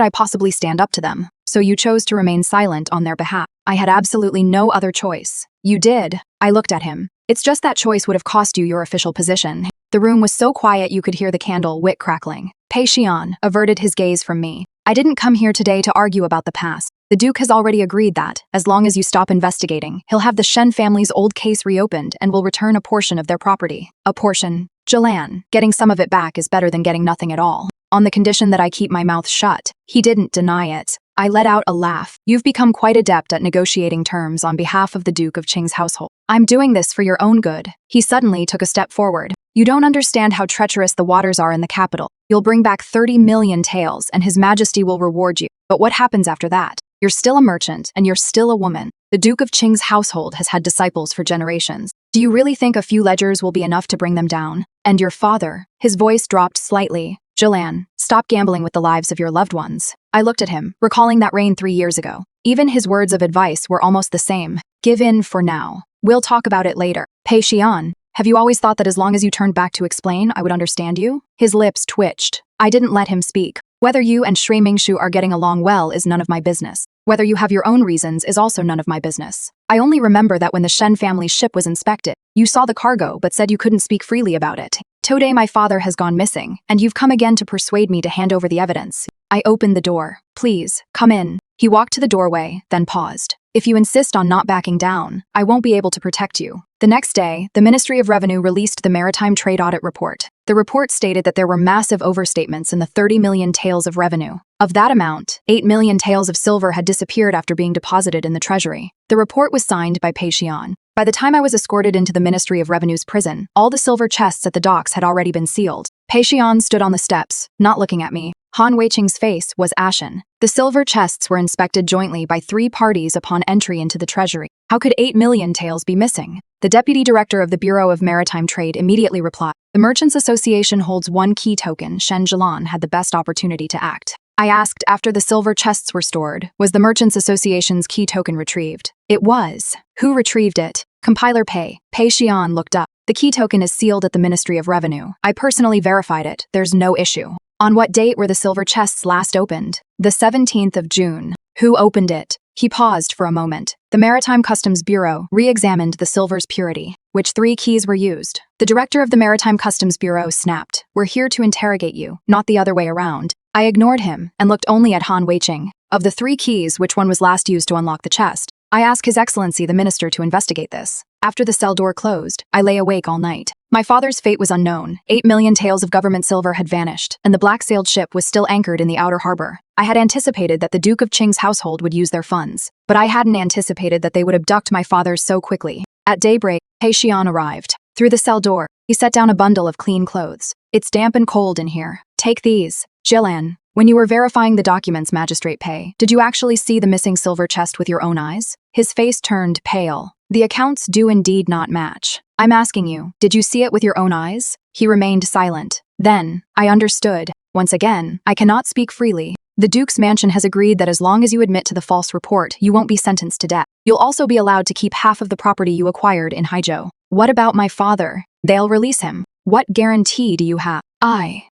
I possibly stand up to them? "So you chose to remain silent on their behalf." "I had absolutely no other choice." "You did." I looked at him. "It's just that choice would have cost you your official position." The room was so quiet you could hear the candle wick crackling. Pei Xian averted his gaze from me. "I didn't come here today to argue about the past. The Duke has already agreed that, as long as you stop investigating, he'll have the Shen family's old case reopened and will return a portion of their property." "A portion?" "Jalan, getting some of it back is better than getting nothing at all. On the condition that I keep my mouth shut." He didn't deny it. I let out a laugh. "You've become quite adept at negotiating terms on behalf of the Duke of Qing's household. I'm doing this for your own good." He suddenly took a step forward. You don't understand how treacherous the waters are in the capital. You'll bring back 30 million taels, and His Majesty will reward you. But what happens after that? You're still a merchant, and you're still a woman. The Duke of Qing's household has had disciples for generations. Do you really think a few ledgers will be enough to bring them down? And your father? His voice dropped slightly. Jilan, stop gambling with the lives of your loved ones. I looked at him, recalling that reign 3 years ago. Even his words of advice were almost the same. Give in for now. We'll talk about it later. Pei Xian, have you always thought that as long as you turned back to explain, I would understand you? His lips twitched. I didn't let him speak. Whether you and Shui Mingshu are getting along well is none of my business. Whether you have your own reasons is also none of my business. I only remember that when the Shen family's ship was inspected, you saw the cargo but said you couldn't speak freely about it. Today my father has gone missing, and you've come again to persuade me to hand over the evidence. I opened the door. Please, come in. He walked to the doorway, then paused. If you insist on not backing down, I won't be able to protect you. The next day, the Ministry of Revenue released the Maritime Trade Audit Report. The report stated that there were massive overstatements in the 30 million taels of revenue. Of that amount, 8 million taels of silver had disappeared after being deposited in the treasury. The report was signed by Pei Xian. By the time I was escorted into the Ministry of Revenue's prison, all the silver chests at the docks had already been sealed. Pei Xian stood on the steps, not looking at me. Han Weiqing's face was ashen. The silver chests were inspected jointly by 3 parties upon entry into the treasury. How could 8 million taels be missing? The deputy director of the Bureau of Maritime Trade immediately replied, "The Merchants Association holds one key token. Shen Jilan had the best opportunity to act." I asked after the silver chests were stored, was the Merchants Association's key token retrieved? It was. Who retrieved it? Compiler Pei Xian looked up. The key token is sealed at the Ministry of Revenue. I personally verified it. There's no issue. On what date were the silver chests last opened? The 17th of June. Who opened it? He paused for a moment. The Maritime Customs Bureau re-examined the silver's purity. Which 3 keys were used? The director of the Maritime Customs Bureau snapped. We're here to interrogate you, not the other way around. I ignored him and looked only at Han Weiqing. Of the 3 keys, which one was last used to unlock the chest? I asked His Excellency the Minister to investigate this. After the cell door closed, I lay awake all night. My father's fate was unknown. 8 million taels of government silver had vanished, and the black-sailed ship was still anchored in the outer harbor. I had anticipated that the Duke of Qing's household would use their funds, but I hadn't anticipated that they would abduct my father so quickly. At daybreak, Pei Xian arrived. Through the cell door, he set down a bundle of clean clothes. It's damp and cold in here. Take these. Jilan, when you were verifying the documents, Magistrate Pei, did you actually see the missing silver chest with your own eyes? His face turned pale. The accounts do indeed not match. I'm asking you, did you see it with your own eyes? He remained silent. Then, I understood. Once again, I cannot speak freely. The Duke's mansion has agreed that as long as you admit to the false report, you won't be sentenced to death. You'll also be allowed to keep half of the property you acquired in Haizhou. What about my father? They'll release him. What guarantee do you have?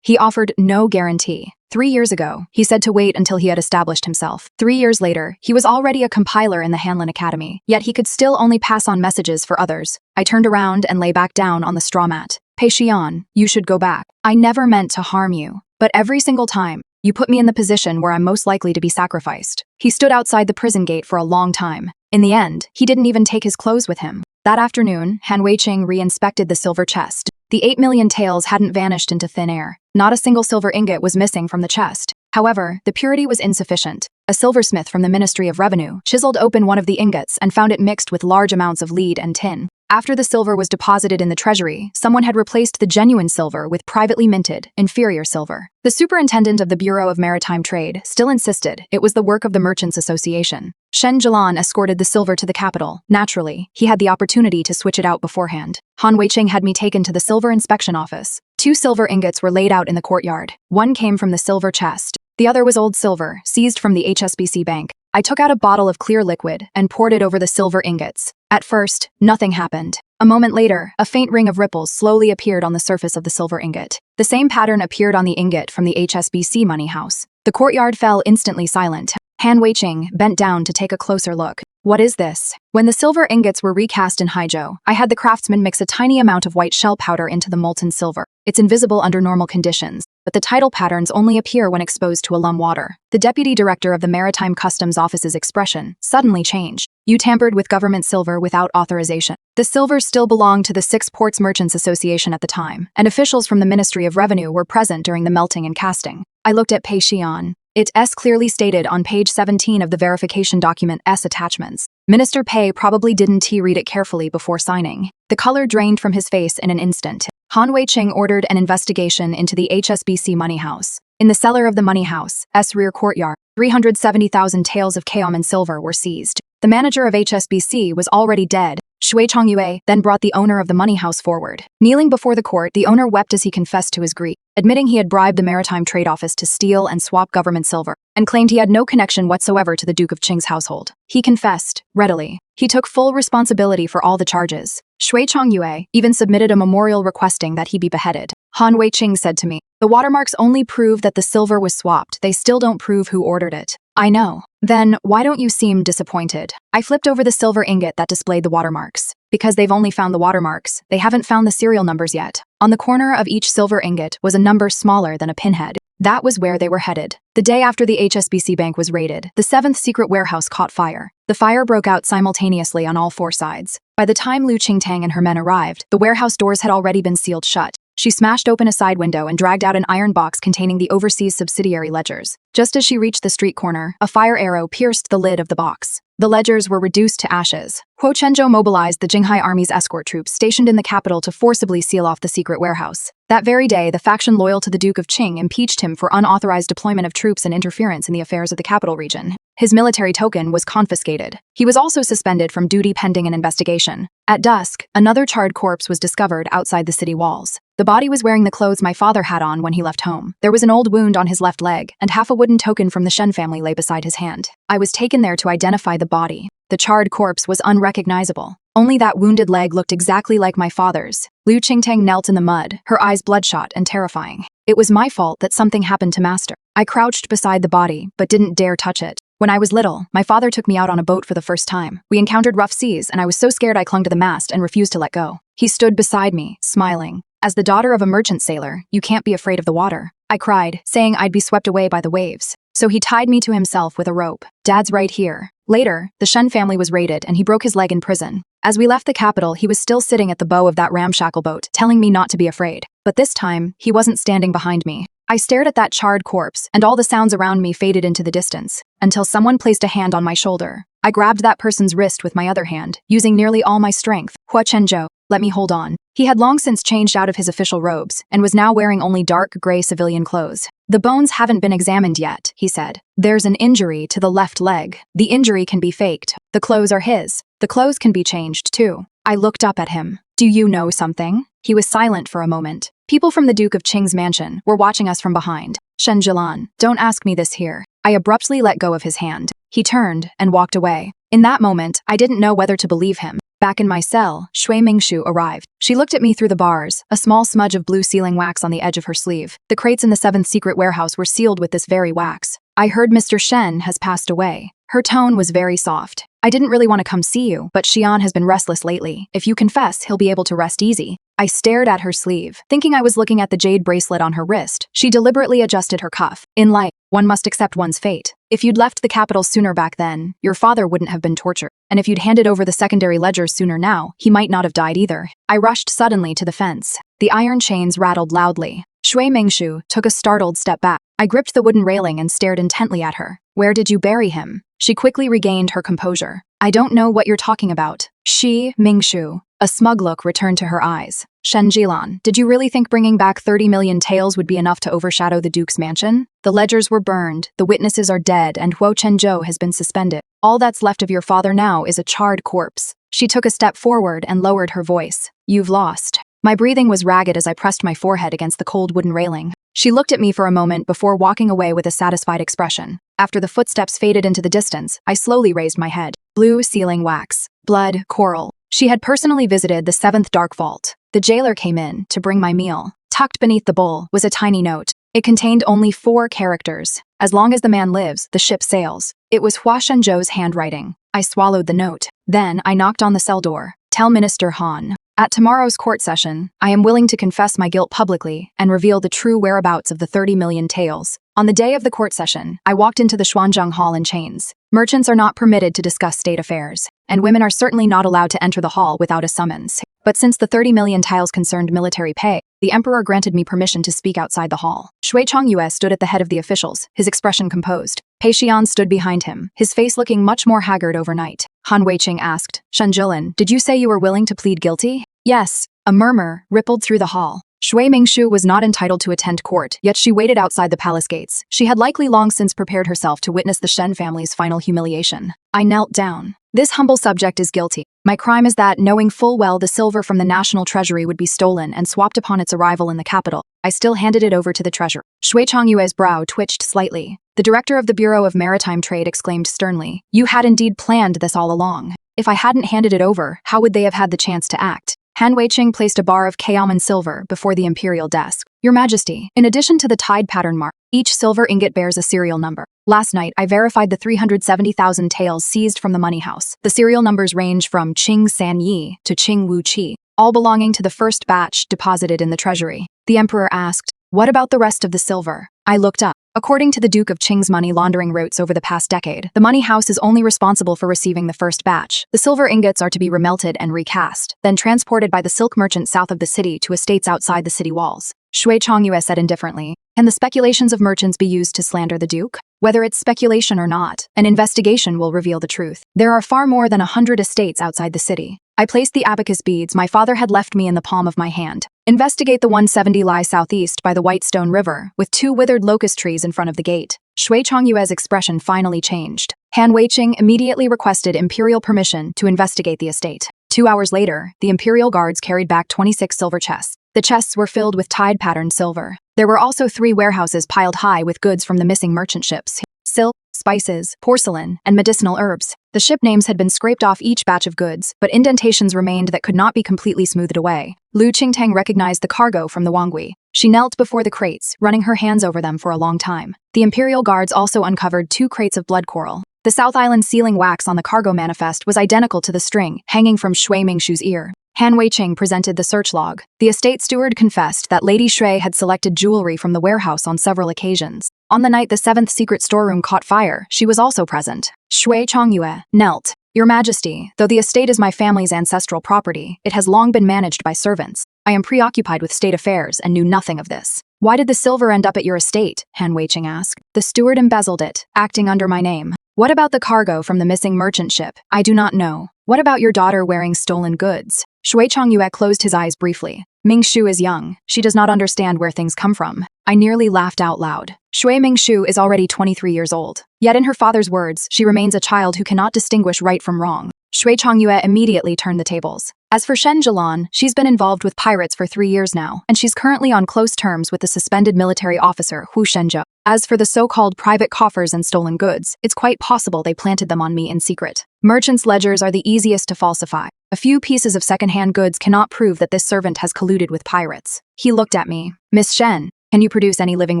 He offered no guarantee. 3 years ago, he said to wait until he had established himself. 3 years later, he was already a compiler in the Hanlin Academy, yet he could still only pass on messages for others. I turned around and lay back down on the straw mat. Pei Xian, you should go back. I never meant to harm you, but every single time, you put me in the position where I'm most likely to be sacrificed. He stood outside the prison gate for a long time. In the end, he didn't even take his clothes with him. That afternoon, Han Weiqing re-inspected the silver chest. The 8 million taels hadn't vanished into thin air. Not a single silver ingot was missing from the chest. However, the purity was insufficient. A silversmith from the Ministry of Revenue chiseled open one of the ingots and found it mixed with large amounts of lead and tin. After the silver was deposited in the treasury, someone had replaced the genuine silver with privately minted, inferior silver. The superintendent of the Bureau of Maritime Trade still insisted it was the work of the Merchants Association. Shen Jilan escorted the silver to the capital. Naturally, he had the opportunity to switch it out beforehand. Han Weiqing had me taken to the silver inspection office. 2 silver ingots were laid out in the courtyard. One came from the silver chest. The other was old silver, seized from the HSBC bank. I took out a bottle of clear liquid and poured it over the silver ingots. At first, nothing happened. A moment later, a faint ring of ripples slowly appeared on the surface of the silver ingot. The same pattern appeared on the ingot from the HSBC money house. The courtyard fell instantly silent. Han Weiqing bent down to take a closer look. What is this? When the silver ingots were recast in Haizhou, I had the craftsman mix a tiny amount of white shell powder into the molten silver. It's invisible under normal conditions, but the tidal patterns only appear when exposed to alum water. The deputy director of the Maritime Customs Office's expression suddenly changed. You tampered with government silver without authorization. The silver still belonged to the 6 Ports Merchants Association at the time, and officials from the Ministry of Revenue were present during the melting and casting. I looked at Pei Xian. It's clearly stated on page 17 of the verification document S attachments. Minister Pei probably didn't read it carefully before signing. The color drained from his face in an instant. Han Wei-ching ordered an investigation into the HSBC money house. In the cellar of the money house, rear courtyard, 370,000 taels of keom and silver were seized. The manager of HSBC was already dead. Shui Chongyue then brought the owner of the money house forward. Kneeling before the court, the owner wept as he confessed to his grief, admitting he had bribed the Maritime Trade Office to steal and swap government silver, and claimed he had no connection whatsoever to the Duke of Qing's household. He confessed, readily. He took full responsibility for all the charges. Shui Chongyue even submitted a memorial requesting that he be beheaded. Han Wei-ching said to me, "The watermarks only prove that the silver was swapped. They still don't prove who ordered it." I know. Then, why don't you seem disappointed? I flipped over the silver ingot that displayed the watermarks. Because they've only found the watermarks, they haven't found the serial numbers yet. On the corner of each silver ingot was a number smaller than a pinhead. That was where they were headed. The day after the HSBC bank was raided, the 7th secret warehouse caught fire. The fire broke out simultaneously on all 4 sides. By the time Lu Qingtang and her men arrived, the warehouse doors had already been sealed shut. She smashed open a side window and dragged out an iron box containing the overseas subsidiary ledgers. Just as she reached the street corner, a fire arrow pierced the lid of the box. The ledgers were reduced to ashes. Huo Chenzhou mobilized the Jinghai Army's escort troops stationed in the capital to forcibly seal off the secret warehouse. That very day, the faction loyal to the Duke of Qing impeached him for unauthorized deployment of troops and interference in the affairs of the capital region. His military token was confiscated. He was also suspended from duty pending an investigation. At dusk, another charred corpse was discovered outside the city walls. The body was wearing the clothes my father had on when he left home. There was an old wound on his left leg, and half a wooden token from the Shen family lay beside his hand. I was taken there to identify the body. The charred corpse was unrecognizable. Only that wounded leg looked exactly like my father's. Lu Qingtang knelt in the mud, her eyes bloodshot and terrifying. It was my fault that something happened to Master. I crouched beside the body, but didn't dare touch it. When I was little, my father took me out on a boat for the first time. We encountered rough seas, and I was so scared I clung to the mast and refused to let go. He stood beside me, smiling. As the daughter of a merchant sailor, you can't be afraid of the water. I cried, saying I'd be swept away by the waves. So he tied me to himself with a rope. Dad's right here. Later, the Shen family was raided and he broke his leg in prison. As we left the capital, he was still sitting at the bow of that ramshackle boat, telling me not to be afraid. But this time, he wasn't standing behind me. I stared at that charred corpse, and all the sounds around me faded into the distance, until someone placed a hand on my shoulder. I grabbed that person's wrist with my other hand, using nearly all my strength. Huo Chenzhou, let me hold on. He had long since changed out of his official robes, and was now wearing only dark gray civilian clothes. The bones haven't been examined yet, he said. There's an injury to the left leg. The injury can be faked. The clothes are his. The clothes can be changed, too. I looked up at him. Do you know something? He was silent for a moment. People from the Duke of Qing's mansion were watching us from behind. Shen Jilan, don't ask me this here. I abruptly let go of his hand. He turned and walked away. In that moment, I didn't know whether to believe him. Back in my cell, Shui Mingshu arrived. She looked at me through the bars, a small smudge of blue sealing wax on the edge of her sleeve. The crates in the 7th secret warehouse were sealed with this very wax. I heard Mr. Shen has passed away. Her tone was very soft. I didn't really want to come see you, but Xian has been restless lately. If you confess, he'll be able to rest easy. I stared at her sleeve, thinking I was looking at the jade bracelet on her wrist. She deliberately adjusted her cuff. In life, one must accept one's fate. If you'd left the capital sooner back then, your father wouldn't have been tortured. And if you'd handed over the secondary ledgers sooner now, he might not have died either. I rushed suddenly to the fence. The iron chains rattled loudly. Shui Mingshu took a startled step back. I gripped the wooden railing and stared intently at her. Where did you bury him? She quickly regained her composure. I don't know what you're talking about. Shi Mingshu. A smug look returned to her eyes. Shen Jilan, did you really think bringing back 30 million taels would be enough to overshadow the Duke's mansion? The ledgers were burned, the witnesses are dead, and Huo Chenzhou has been suspended. All that's left of your father now is a charred corpse. She took a step forward and lowered her voice. You've lost. My breathing was ragged as I pressed my forehead against the cold wooden railing. She looked at me for a moment before walking away with a satisfied expression. After the footsteps faded into the distance, I slowly raised my head. Blue sealing wax. Blood, coral. She had personally visited the 7th dark vault. The jailer came in to bring my meal. Tucked beneath the bowl was a tiny note. It contained only 4 characters. As long as the man lives, the ship sails. It was Hua Shenzhou's handwriting. I swallowed the note. Then I knocked on the cell door. Tell Minister Han. At tomorrow's court session, I am willing to confess my guilt publicly and reveal the true whereabouts of the 30 million taels. On the day of the court session, I walked into the Xuanzhang Hall in chains. Merchants are not permitted to discuss state affairs, and women are certainly not allowed to enter the hall without a summons. But since the 30 million taels concerned military pay, The emperor granted me permission to speak outside the hall. Shui Chongyue stood at the head of the officials, his expression composed. Pei Xian stood behind him, his face looking much more haggard overnight. Han Weiqing asked, Shen Jilin, did you say you were willing to plead guilty? Yes. A murmur rippled through the hall. Shui Mingshu was not entitled to attend court, yet she waited outside the palace gates. She had likely long since prepared herself to witness the Shen family's final humiliation. I knelt down. This humble subject is guilty. My crime is that, knowing full well the silver from the national treasury would be stolen and swapped upon its arrival in the capital, I still handed it over to the treasurer. Shui Chongyue's brow twitched slightly. The director of the Bureau of Maritime Trade exclaimed sternly, You had indeed planned this all along. If I hadn't handed it over, how would they have had the chance to act? Han Weiqing placed a bar of Kaoman silver before the imperial desk. Your Majesty, in addition to the tide pattern mark, each silver ingot bears a serial number. Last night, I verified the 370,000 taels seized from the money house. The serial numbers range from Qing San Yi to Qing Wu Qi, all belonging to the first batch deposited in the treasury. The emperor asked, What about the rest of the silver? I looked up. According to the Duke of Qing's money laundering routes over the past decade, the money house is only responsible for receiving the first batch. The silver ingots are to be remelted and recast, then transported by the silk merchant south of the city to estates outside the city walls. Shui Chongyue said indifferently, Can the speculations of merchants be used to slander the Duke? Whether it's speculation or not, an investigation will reveal the truth. There are far more than 100 estates outside the city. I placed the abacus beads my father had left me in the palm of my hand. Investigate the 170 lie southeast by the Whitestone River, with 2 withered locust trees in front of the gate. Shui Chongyue's expression finally changed. Han Weiqing immediately requested imperial permission to investigate the estate. 2 hours later, the imperial guards carried back 26 silver chests. The chests were filled with tide-patterned silver. There were also 3 warehouses piled high with goods from the missing merchant ships. Silk, spices, porcelain, and medicinal herbs. The ship names had been scraped off each batch of goods, but indentations remained that could not be completely smoothed away. Lu Qingtang recognized the cargo from the Wangui. She knelt before the crates, running her hands over them for a long time. The imperial guards also uncovered 2 crates of blood coral. The South Island sealing wax on the cargo manifest was identical to the string hanging from Shui Mingshu's ear. Han Weiqing presented the search log. The estate steward confessed that Lady Shui had selected jewelry from the warehouse on several occasions. On the night the 7th secret storeroom caught fire, she was also present. Shui Chongyue knelt. Your Majesty, though the estate is my family's ancestral property, it has long been managed by servants. I am preoccupied with state affairs and knew nothing of this. Why did the silver end up at your estate? Han Weiqing asked. The steward embezzled it, acting under my name. What about the cargo from the missing merchant ship? I do not know. What about your daughter wearing stolen goods? Shui Chongyue closed his eyes briefly. Mingshu is young. She does not understand where things come from. I nearly laughed out loud. Shui Mingshu is already 23 years old. Yet in her father's words, she remains a child who cannot distinguish right from wrong. Shui Chongyue immediately turned the tables. As for Shen Jilin, she's been involved with pirates for 3 years now, and she's currently on close terms with the suspended military officer Hu Shenzhou. As for the so-called private coffers and stolen goods, it's quite possible they planted them on me in secret. Merchants' ledgers are the easiest to falsify. A few pieces of second-hand goods cannot prove that this servant has colluded with pirates. He looked at me. Miss Shen, can you produce any living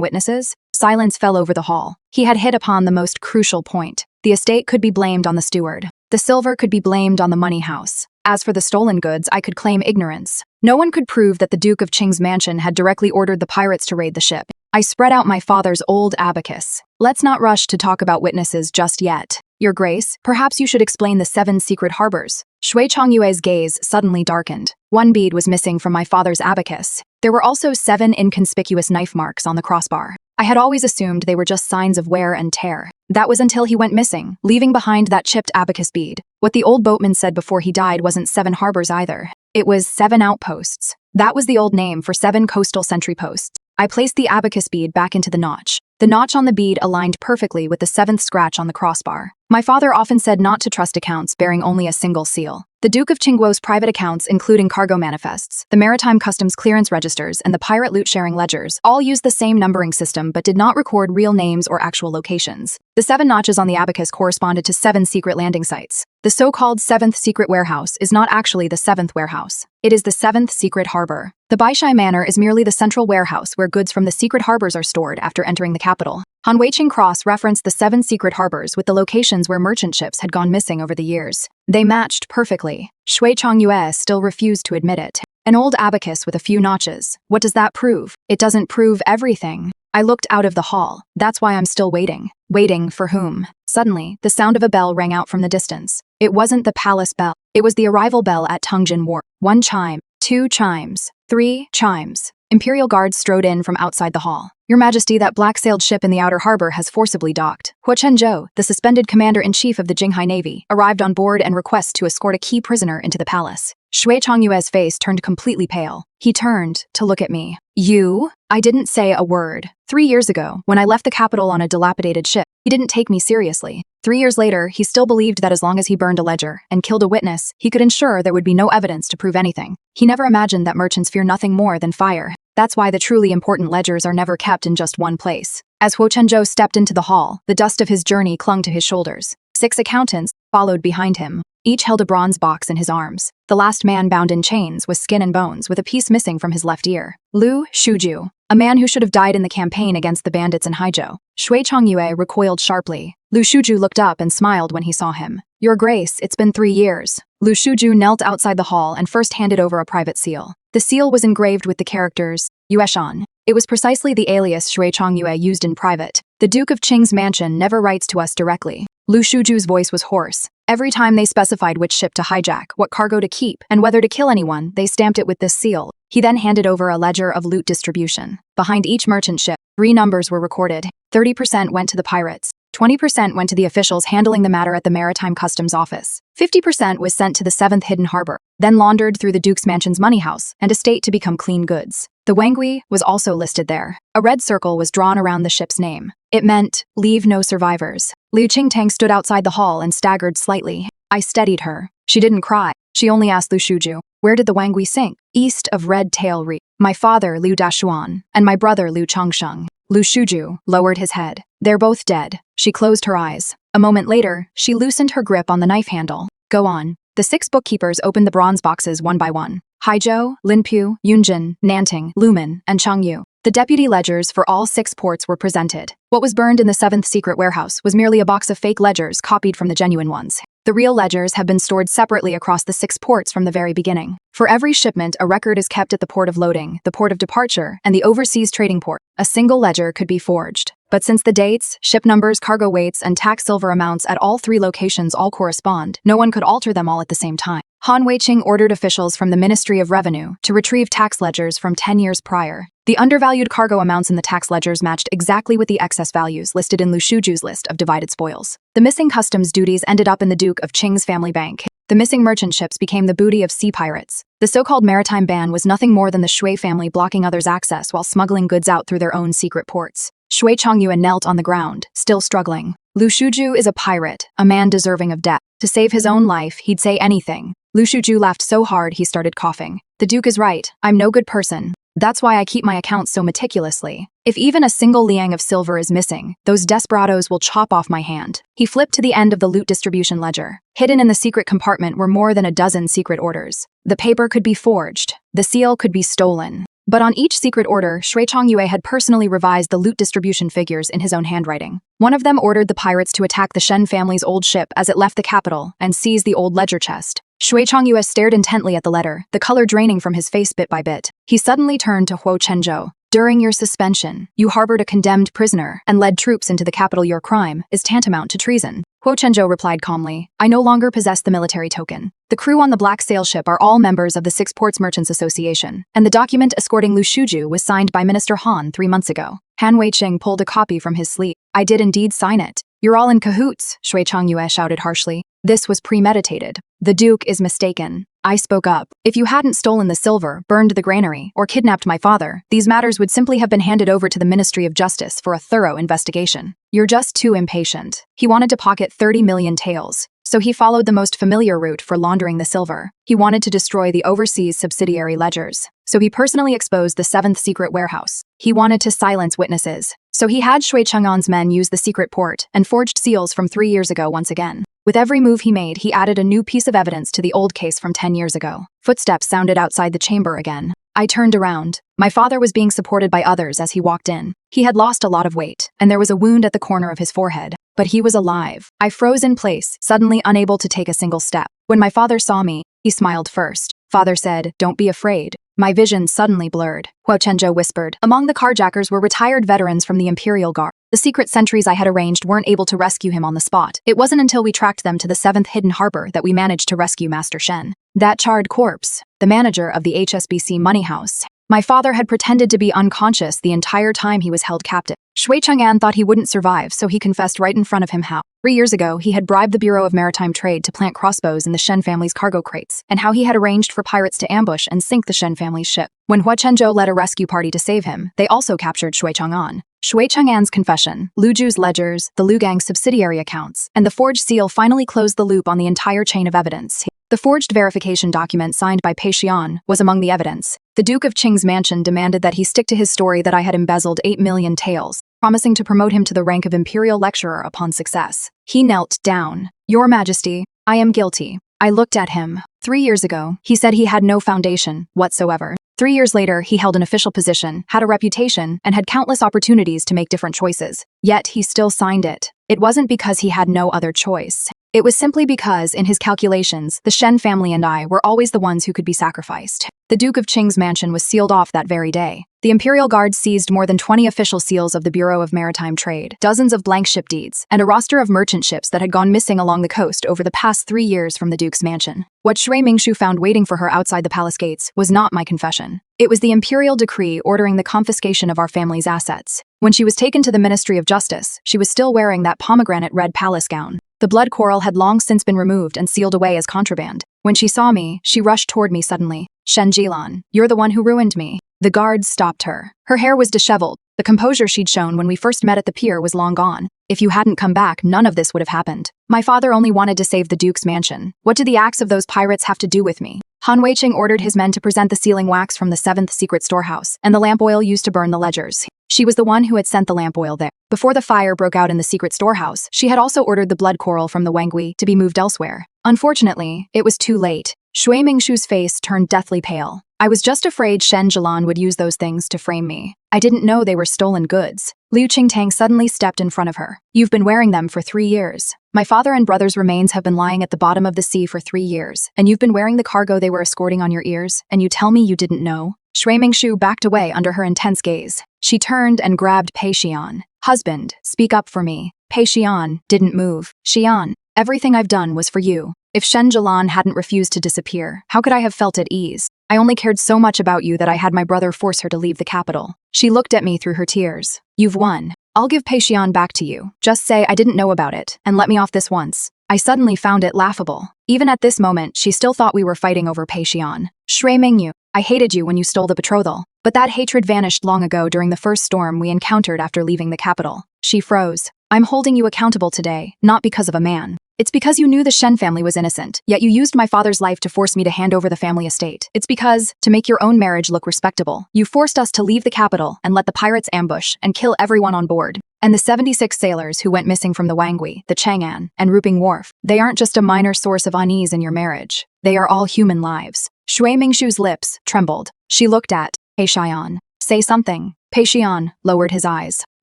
witnesses? Silence fell over the hall. He had hit upon the most crucial point. The estate could be blamed on the steward. The silver could be blamed on the money house. As for the stolen goods, I could claim ignorance. No one could prove that the Duke of Qing's mansion had directly ordered the pirates to raid the ship. I spread out my father's old abacus. Let's not rush to talk about witnesses just yet. Your Grace, perhaps you should explain the 7 secret harbors. Shui Chongyue's gaze suddenly darkened. 1 bead was missing from my father's abacus. There were also 7 inconspicuous knife marks on the crossbar. I had always assumed they were just signs of wear and tear. That was until he went missing, leaving behind that chipped abacus bead. What the old boatman said before he died wasn't 7 harbors either. It was 7 outposts. That was the old name for 7 coastal sentry posts. I placed the abacus bead back into the notch. The notch on the bead aligned perfectly with the 7th scratch on the crossbar. My father often said not to trust accounts bearing only a single seal. The Duke of Qingguo's private accounts, including cargo manifests, the maritime customs clearance registers, and the pirate loot-sharing ledgers, all used the same numbering system but did not record real names or actual locations. The 7 notches on the abacus corresponded to 7 secret landing sites. The so-called 7th secret warehouse is not actually the 7th warehouse. It is the 7th secret harbor. The Baishai Manor is merely the central warehouse where goods from the secret harbors are stored after entering the capital. Han Weiqing cross-referenced the 7 secret harbors with the locations where merchant ships had gone missing over the years. They matched perfectly. Shui Chongyue still refused to admit it. An old abacus with a few notches. What does that prove? It doesn't prove everything. I looked out of the hall. That's why I'm still waiting. Waiting for whom? Suddenly, the sound of a bell rang out from the distance. It wasn't the palace bell. It was the arrival bell at Tungjin Wharf. 1 chime, 2 chimes, 3 chimes. Imperial guards strode in from outside the hall. Your Majesty, that black-sailed ship in the outer harbor has forcibly docked. Huo Chenzhou, the suspended commander-in-chief of the Jinghai Navy, arrived on board and requests to escort a key prisoner into the palace. Shui Changyue's face turned completely pale. He turned to look at me. You? I didn't say a word. 3 years ago, when I left the capital on a dilapidated ship, he didn't take me seriously. 3 years later, he still believed that as long as he burned a ledger and killed a witness, he could ensure there would be no evidence to prove anything. He never imagined that merchants fear nothing more than fire. That's why the truly important ledgers are never kept in just one place. As Huo Chenzhou stepped into the hall, the dust of his journey clung to his shoulders. 6 accountants followed behind him. Each held a bronze box in his arms. The last man bound in chains was skin and bones with a piece missing from his left ear. Lu Shuju, a man who should have died in the campaign against the bandits in Haizhou. Shui Changyue recoiled sharply. Lu Shuju looked up and smiled when he saw him. Your Grace, it's been 3 years. Lu Shuju knelt outside the hall and first handed over a private seal. The seal was engraved with the characters, Yueshan. It was precisely the alias Shui Changyue used in private. The Duke of Qing's mansion never writes to us directly. Lu Shuju's voice was hoarse. Every time they specified which ship to hijack, what cargo to keep, and whether to kill anyone, they stamped it with this seal. He then handed over a ledger of loot distribution. Behind each merchant ship, 3 numbers were recorded. 30% went to the pirates. 20% went to the officials handling the matter at the Maritime Customs Office. 50% was sent to the 7th Hidden Harbor, then laundered through the Duke's Mansion's money house and estate to become clean goods. The Wangui was also listed there. A red circle was drawn around the ship's name. It meant, leave no survivors. Liu Qingtang stood outside the hall and staggered slightly. I steadied her. She didn't cry. She only asked Lu Shuju, where did the Wangui sink? East of Red Tail Reef. My father, Liu Dashuan, and my brother, Liu Changsheng. Lu Shuju lowered his head. They're both dead. She closed her eyes. A moment later, she loosened her grip on the knife handle. Go on. The 6 bookkeepers opened the bronze boxes one by one. Haizhou, Linpu, Yunjin, Nanting, Lumen, and Changyu. The deputy ledgers for all 6 ports were presented. What was burned in the 7th secret warehouse was merely a box of fake ledgers copied from the genuine ones. The real ledgers have been stored separately across the 6 ports from the very beginning. For every shipment, a record is kept at the port of loading, the port of departure, and the overseas trading port. A single ledger could be forged. But since the dates, ship numbers, cargo weights, and tax silver amounts at all 3 locations all correspond, no one could alter them all at the same time. Han Weiqing ordered officials from the Ministry of Revenue to retrieve tax ledgers from 10 years prior. The undervalued cargo amounts in the tax ledgers matched exactly with the excess values listed in Lu Shuju's list of divided spoils. The missing customs duties ended up in the Duke of Qing's family bank. The missing merchant ships became the booty of sea pirates. The so-called maritime ban was nothing more than the Shui family blocking others' access while smuggling goods out through their own secret ports. Shui Changyue knelt on the ground, still struggling. Lu Shuju is a pirate, a man deserving of death. To save his own life, he'd say anything. Lu Shuju laughed so hard he started coughing. The Duke is right. I'm no good person. That's why I keep my accounts so meticulously. If even a single liang of silver is missing, those desperados will chop off my hand. He flipped to the end of the loot distribution ledger. Hidden in the secret compartment were more than a dozen secret orders. The paper could be forged. The seal could be stolen. But on each secret order, Shui Changyue had personally revised the loot distribution figures in his own handwriting. One of them ordered the pirates to attack the Shen family's old ship as it left the capital and seize the old ledger chest. Shui Changyue stared intently at the letter, the color draining from his face bit by bit. He suddenly turned to Huo Chenzhou. During your suspension, you harbored a condemned prisoner and led troops into the capital. Your crime is tantamount to treason. Huo Chenzhou replied calmly, I no longer possess the military token. The crew on the Black Sail ship are all members of the 6 Ports Merchants Association, and the document escorting Lu Shuju was signed by Minister Han 3 months ago. Han Weiqing pulled a copy from his sleeve. I did indeed sign it. You're all in cahoots, Shui Changyue shouted harshly. This was premeditated. The Duke is mistaken. I spoke up. If you hadn't stolen the silver, burned the granary, or kidnapped my father, these matters would simply have been handed over to the Ministry of Justice for a thorough investigation. You're just too impatient. He wanted to pocket 30 million taels, so he followed the most familiar route for laundering the silver. He wanted to destroy the overseas subsidiary ledgers, so he personally exposed the 7th secret warehouse. He wanted to silence witnesses, so he had Shui Chang'an's men use the secret port and forged seals from 3 years ago once again. With every move he made, he added a new piece of evidence to the old case from 10 years ago. Footsteps sounded outside the chamber again. I turned around. My father was being supported by others as he walked in. He had lost a lot of weight, and there was a wound at the corner of his forehead. But he was alive. I froze in place, suddenly unable to take a single step. When my father saw me, he smiled first. Father said, "Don't be afraid." My vision suddenly blurred. Huo Chenzhou whispered. Among the carjackers were retired veterans from the Imperial Guard. The secret sentries I had arranged weren't able to rescue him on the spot. It wasn't until we tracked them to the 7th Hidden Harbor that we managed to rescue Master Shen. That charred corpse, the manager of the HSBC money house. My father had pretended to be unconscious the entire time he was held captive. Shui Chang'an thought he wouldn't survive, so he confessed right in front of him how. 3 years ago, he had bribed the Bureau of Maritime Trade to plant crossbows in the Shen family's cargo crates, and how he had arranged for pirates to ambush and sink the Shen family's ship. When Hua Chenzhou led a rescue party to save him, they also captured Shui Chang'an. Shui Chang'an's confession, Lu Ju's ledgers, the Lu Gang's subsidiary accounts, and the forged seal finally closed the loop on the entire chain of evidence. The forged verification document signed by Pei Xian was among the evidence. The Duke of Qing's mansion demanded that he stick to his story that I had embezzled 8 million taels, promising to promote him to the rank of imperial lecturer upon success. He knelt down. Your Majesty, I am guilty. I looked at him. 3 years ago, he said he had no foundation whatsoever. 3 years later, he held an official position, had a reputation, and had countless opportunities to make different choices. Yet he still signed it. It wasn't because he had no other choice. It was simply because, in his calculations, the Shen family and I were always the ones who could be sacrificed. The Duke of Qing's mansion was sealed off that very day. The Imperial Guard seized more than 20 official seals of the Bureau of Maritime Trade, dozens of blank ship deeds, and a roster of merchant ships that had gone missing along the coast over the past 3 years from the Duke's mansion. What Shui Mingshu found waiting for her outside the palace gates was not my confession. It was the imperial decree ordering the confiscation of our family's assets. When she was taken to the Ministry of Justice, she was still wearing that pomegranate red palace gown. The blood coral had long since been removed and sealed away as contraband. When she saw me, she rushed toward me suddenly. Shen Jilan, you're the one who ruined me. The guards stopped her. Her hair was disheveled. The composure she'd shown when we first met at the pier was long gone. If you hadn't come back, none of this would have happened. My father only wanted to save the Duke's mansion. What do the acts of those pirates have to do with me? Han Weiqing ordered his men to present the sealing wax from the 7th secret storehouse, and the lamp oil used to burn the ledgers. She was the one who had sent the lamp oil there. Before the fire broke out in the secret storehouse, she had also ordered the blood coral from the Wangui to be moved elsewhere. Unfortunately, it was too late. Shui Mingshu's face turned deathly pale. I was just afraid Shen Jilan would use those things to frame me. I didn't know they were stolen goods. Liu Qingtang suddenly stepped in front of her. You've been wearing them for 3 years. My father and brother's remains have been lying at the bottom of the sea for 3 years, and you've been wearing the cargo they were escorting on your ears, and you tell me you didn't know? Shui Mingshu backed away under her intense gaze. She turned and grabbed Pei Xian. Husband, speak up for me. Pei Xian didn't move. Xian, everything I've done was for you. If Shen Jilan hadn't refused to disappear, how could I have felt at ease? I only cared so much about you that I had my brother force her to leave the capital. She looked at me through her tears. You've won. I'll give Pei Xian back to you. Just say I didn't know about it, and let me off this once. I suddenly found it laughable. Even at this moment, she still thought we were fighting over Pei Xian. Shui Mingyu, I hated you when you stole the betrothal, but that hatred vanished long ago during the first storm we encountered after leaving the capital. She froze. I'm holding you accountable today, not because of a man. It's because you knew the Shen family was innocent, yet you used my father's life to force me to hand over the family estate. It's because, to make your own marriage look respectable, you forced us to leave the capital and let the pirates ambush and kill everyone on board. And the 76 sailors who went missing from the Wangui, the Chang'an, and Ruping Wharf, they aren't just a minor source of unease in your marriage. They are all human lives. Shui Mingshu's lips trembled. She looked at Pei Xian. Say something. Pei Xian lowered his eyes.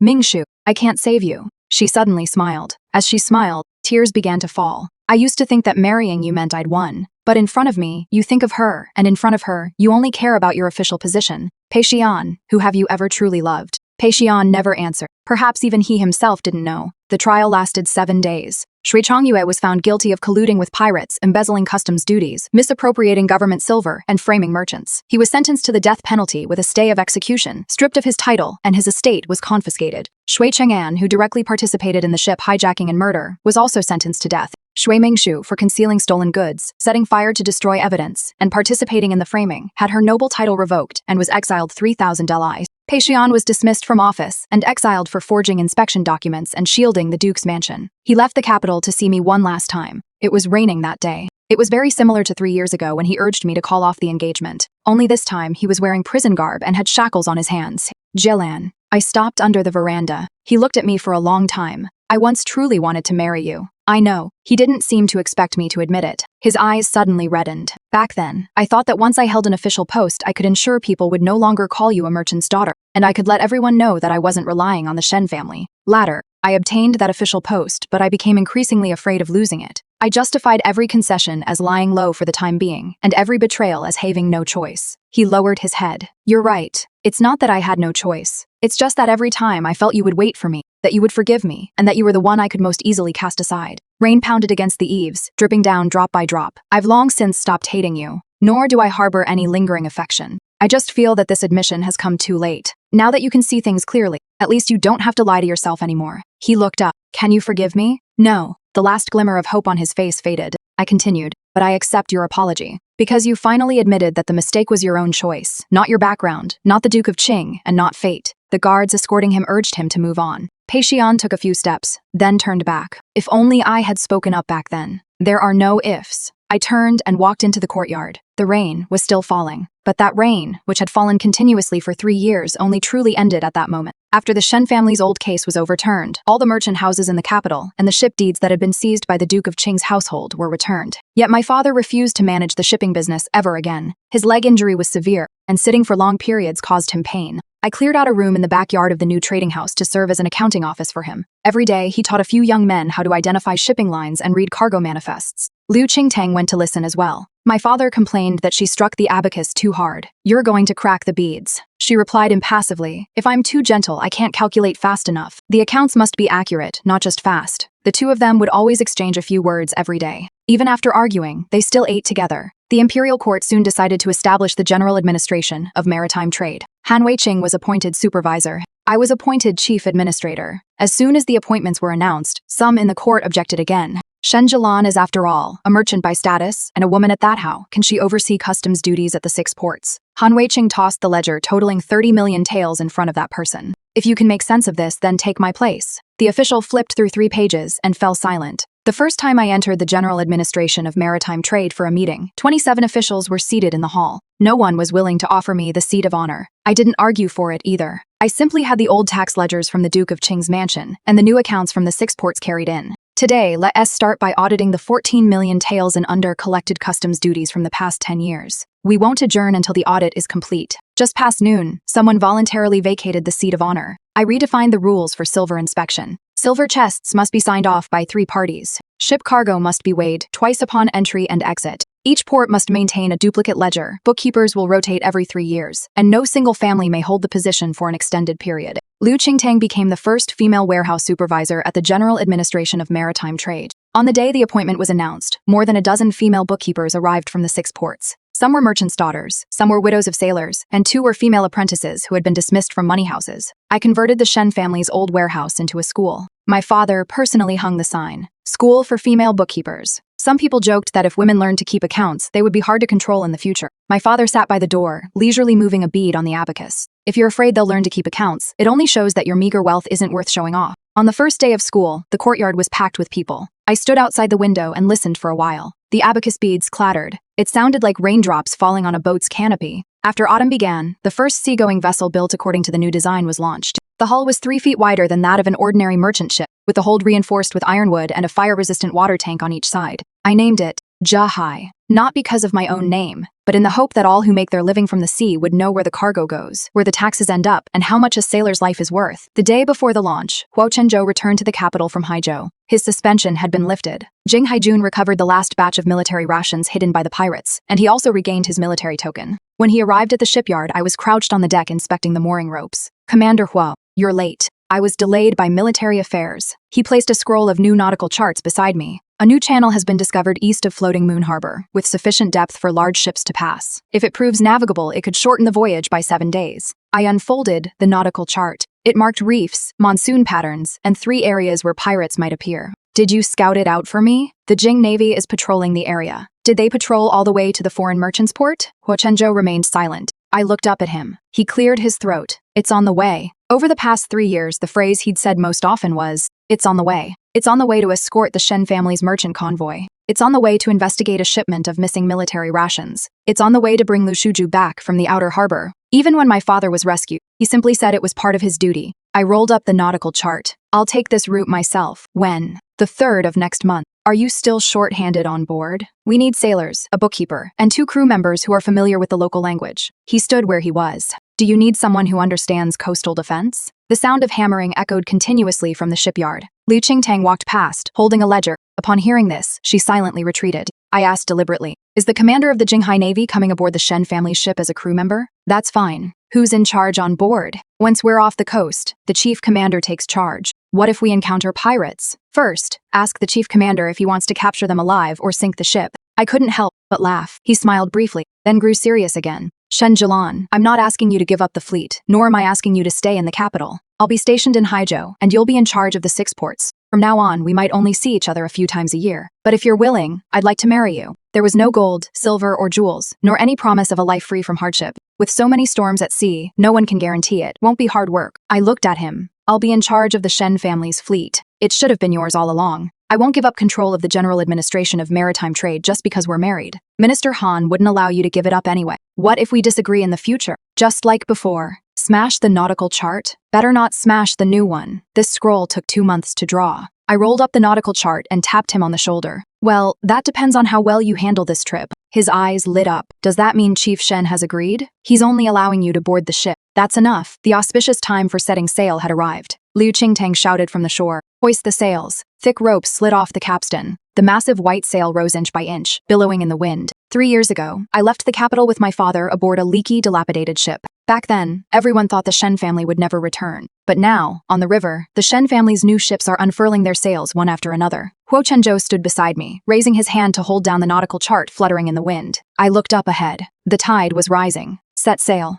Mingshu, I can't save you. She suddenly smiled. As she smiled, tears began to fall. I used to think that marrying you meant I'd won. But in front of me, you think of her, and in front of her, you only care about your official position. Pei Xian, who have you ever truly loved? Pei Xian never answered. Perhaps even he himself didn't know. The trial lasted 7 days. Shui Chongyue was found guilty of colluding with pirates, embezzling customs duties, misappropriating government silver, and framing merchants. He was sentenced to the death penalty with a stay of execution, stripped of his title, and his estate was confiscated. Shui Chang'an, who directly participated in the ship hijacking and murder, was also sentenced to death. Shui Mingshu, for concealing stolen goods, setting fire to destroy evidence, and participating in the framing, had her noble title revoked and was exiled 3,000 li. Pei Xian was dismissed from office and exiled for forging inspection documents and shielding the Duke's mansion. He left the capital to see me one last time. It was raining that day. It was very similar to 3 years ago when he urged me to call off the engagement. Only this time, he was wearing prison garb and had shackles on his hands. Jilan. I stopped under the veranda. He looked at me for a long time. I once truly wanted to marry you. I know. He didn't seem to expect me to admit it. His eyes suddenly reddened. Back then, I thought that once I held an official post, I could ensure people would no longer call you a merchant's daughter, and I could let everyone know that I wasn't relying on the Shen family. Latter, I obtained that official post, but I became increasingly afraid of losing it. I justified every concession as lying low for the time being, and every betrayal as having no choice. He lowered his head. You're right. It's not that I had no choice. It's just that every time I felt you would wait for me, that you would forgive me, and that you were the one I could most easily cast aside. Rain pounded against the eaves, dripping down drop by drop. I've long since stopped hating you, nor do I harbor any lingering affection. I just feel that this admission has come too late. Now that you can see things clearly, at least you don't have to lie to yourself anymore. He looked up. Can you forgive me? No. The last glimmer of hope on his face faded. I continued, but I accept your apology. Because you finally admitted that the mistake was your own choice, not your background, not the Duke of Qing, and not fate. The guards escorting him urged him to move on. Pei Xian took a few steps, then turned back. If only I had spoken up back then. There are no ifs. I turned and walked into the courtyard. The rain was still falling, but that rain, which had fallen continuously for 3 years, only truly ended at that moment. After the Shen family's old case was overturned, all the merchant houses in the capital and the ship deeds that had been seized by the Duke of Qing's household were returned. Yet my father refused to manage the shipping business ever again. His leg injury was severe, and sitting for long periods caused him pain. I cleared out a room in the backyard of the new trading house to serve as an accounting office for him. Every day, he taught a few young men how to identify shipping lines and read cargo manifests. Liu Qingtang went to listen as well. My father complained that she struck the abacus too hard. You're going to crack the beads. She replied impassively, if I'm too gentle, I can't calculate fast enough. The accounts must be accurate, not just fast. The two of them would always exchange a few words every day. Even after arguing, they still ate together. The imperial court soon decided to establish the General Administration of Maritime Trade. Han Weiqing was appointed supervisor. I was appointed chief administrator. As soon as the appointments were announced, some in the court objected again. Shen Jilan is, after all, a merchant by status, and a woman at that. How can she oversee customs duties at the 6 ports? Han Weiqing tossed the ledger totaling 30 million taels in front of that person. If you can make sense of this, then take my place. The official flipped through 3 pages and fell silent. The first time I entered the General Administration of Maritime Trade for a meeting, 27 officials were seated in the hall. No one was willing to offer me the seat of honor. I didn't argue for it either. I simply had the old tax ledgers from the Duke of Qing's mansion and the new accounts from the 6 ports carried in. Today, let us start by auditing the 14 million taels and under collected customs duties from the past 10 years. We won't adjourn until the audit is complete. Just past noon, someone voluntarily vacated the seat of honor. I redefined the rules for silver inspection. Silver chests must be signed off by 3 parties. Ship cargo must be weighed twice upon entry and exit. Each port must maintain a duplicate ledger. Bookkeepers will rotate every 3 years, and no single family may hold the position for an extended period. Liu Qingtang became the first female warehouse supervisor at the General Administration of Maritime Trade. On the day the appointment was announced, more than a dozen female bookkeepers arrived from the 6 ports. Some were merchants' daughters, some were widows of sailors, and 2 were female apprentices who had been dismissed from money houses. I converted the Shen family's old warehouse into a school. My father personally hung the sign, "School for Female Bookkeepers." Some people joked that if women learned to keep accounts, they would be hard to control in the future. My father sat by the door, leisurely moving a bead on the abacus. If you're afraid they'll learn to keep accounts, it only shows that your meager wealth isn't worth showing off. On the first day of school, the courtyard was packed with people. I stood outside the window and listened for a while. The abacus beads clattered. It sounded like raindrops falling on a boat's canopy. After autumn began, the first seagoing vessel built according to the new design was launched. The hull was 3 feet wider than that of an ordinary merchant ship, with the hold reinforced with ironwood and a fire-resistant water tank on each side. I named it Jahai, not because of my own name, but in the hope that all who make their living from the sea would know where the cargo goes, where the taxes end up, and how much a sailor's life is worth. The day before the launch, Huo Chenzhou returned to the capital from Haizhou. His suspension had been lifted. Jing Haijun recovered the last batch of military rations hidden by the pirates, and he also regained his military token. When he arrived at the shipyard, I was crouched on the deck inspecting the mooring ropes. "Commander Huo, you're late." I was delayed by military affairs. He placed a scroll of new nautical charts beside me. A new channel has been discovered east of Floating Moon Harbor, with sufficient depth for large ships to pass. If it proves navigable, it could shorten the voyage by 7 days. I unfolded the nautical chart. It marked reefs, monsoon patterns, and 3 areas where pirates might appear. Did you scout it out for me? The Jing Navy is patrolling the area. Did they patrol all the way to the foreign merchants' port? Huo Chenzhou remained silent. I looked up at him. He cleared his throat. "It's on the way." Over the past 3 years, the phrase he'd said most often was, "It's on the way." It's on the way to escort the Shen family's merchant convoy. It's on the way to investigate a shipment of missing military rations. It's on the way to bring Lu Shuju back from the outer harbor. Even when my father was rescued, he simply said it was part of his duty. I rolled up the nautical chart. "I'll take this route myself." When? "The 3rd of next month." "Are you still short-handed on board?" "We need sailors, a bookkeeper, and 2 crew members who are familiar with the local language." He stood where he was. "Do you need someone who understands coastal defense?" The sound of hammering echoed continuously from the shipyard. Liu Qingtang walked past, holding a ledger. Upon hearing this, she silently retreated. I asked deliberately, "Is the commander of the Jinghai Navy coming aboard the Shen family ship as a crew member?" "That's fine. Who's in charge on board?" "Once we're off the coast, the chief commander takes charge." "What if we encounter pirates?" "First, ask the chief commander if he wants to capture them alive or sink the ship." I couldn't help but laugh. He smiled briefly, then grew serious again. Shen Jilan, I'm not asking you to give up the fleet, nor am I asking you to stay in the capital. I'll be stationed in Haizhou, and you'll be in charge of the 6 ports. From now on, we might only see each other a few times a year. But if you're willing, I'd like to marry you. There was no gold, silver, or jewels, nor any promise of a life free from hardship. With so many storms at sea, no one can guarantee it won't be hard work. I looked at him. I'll be in charge of the Shen family's fleet. It should have been yours all along. I won't give up control of the general administration of maritime trade just because we're married. Minister Han wouldn't allow you to give it up anyway. What if we disagree in the future? Just like before. Smash the nautical chart? Better not smash the new one. This scroll took 2 months to draw. I rolled up the nautical chart and tapped him on the shoulder. Well, that depends on how well you handle this trip. His eyes lit up. Does that mean Chief Shen has agreed? He's only allowing you to board the ship. That's enough. The auspicious time for setting sail had arrived. Liu Qingtang shouted from the shore, "Hoist the sails." Thick ropes slid off the capstan. The massive white sail rose inch by inch, billowing in the wind. 3 years ago, I left the capital with my father aboard a leaky, dilapidated ship. Back then, everyone thought the Shen family would never return. But now, on the river, the Shen family's new ships are unfurling their sails one after another. Huo Chenzhou stood beside me, raising his hand to hold down the nautical chart fluttering in the wind. I looked up ahead. The tide was rising. Set sail.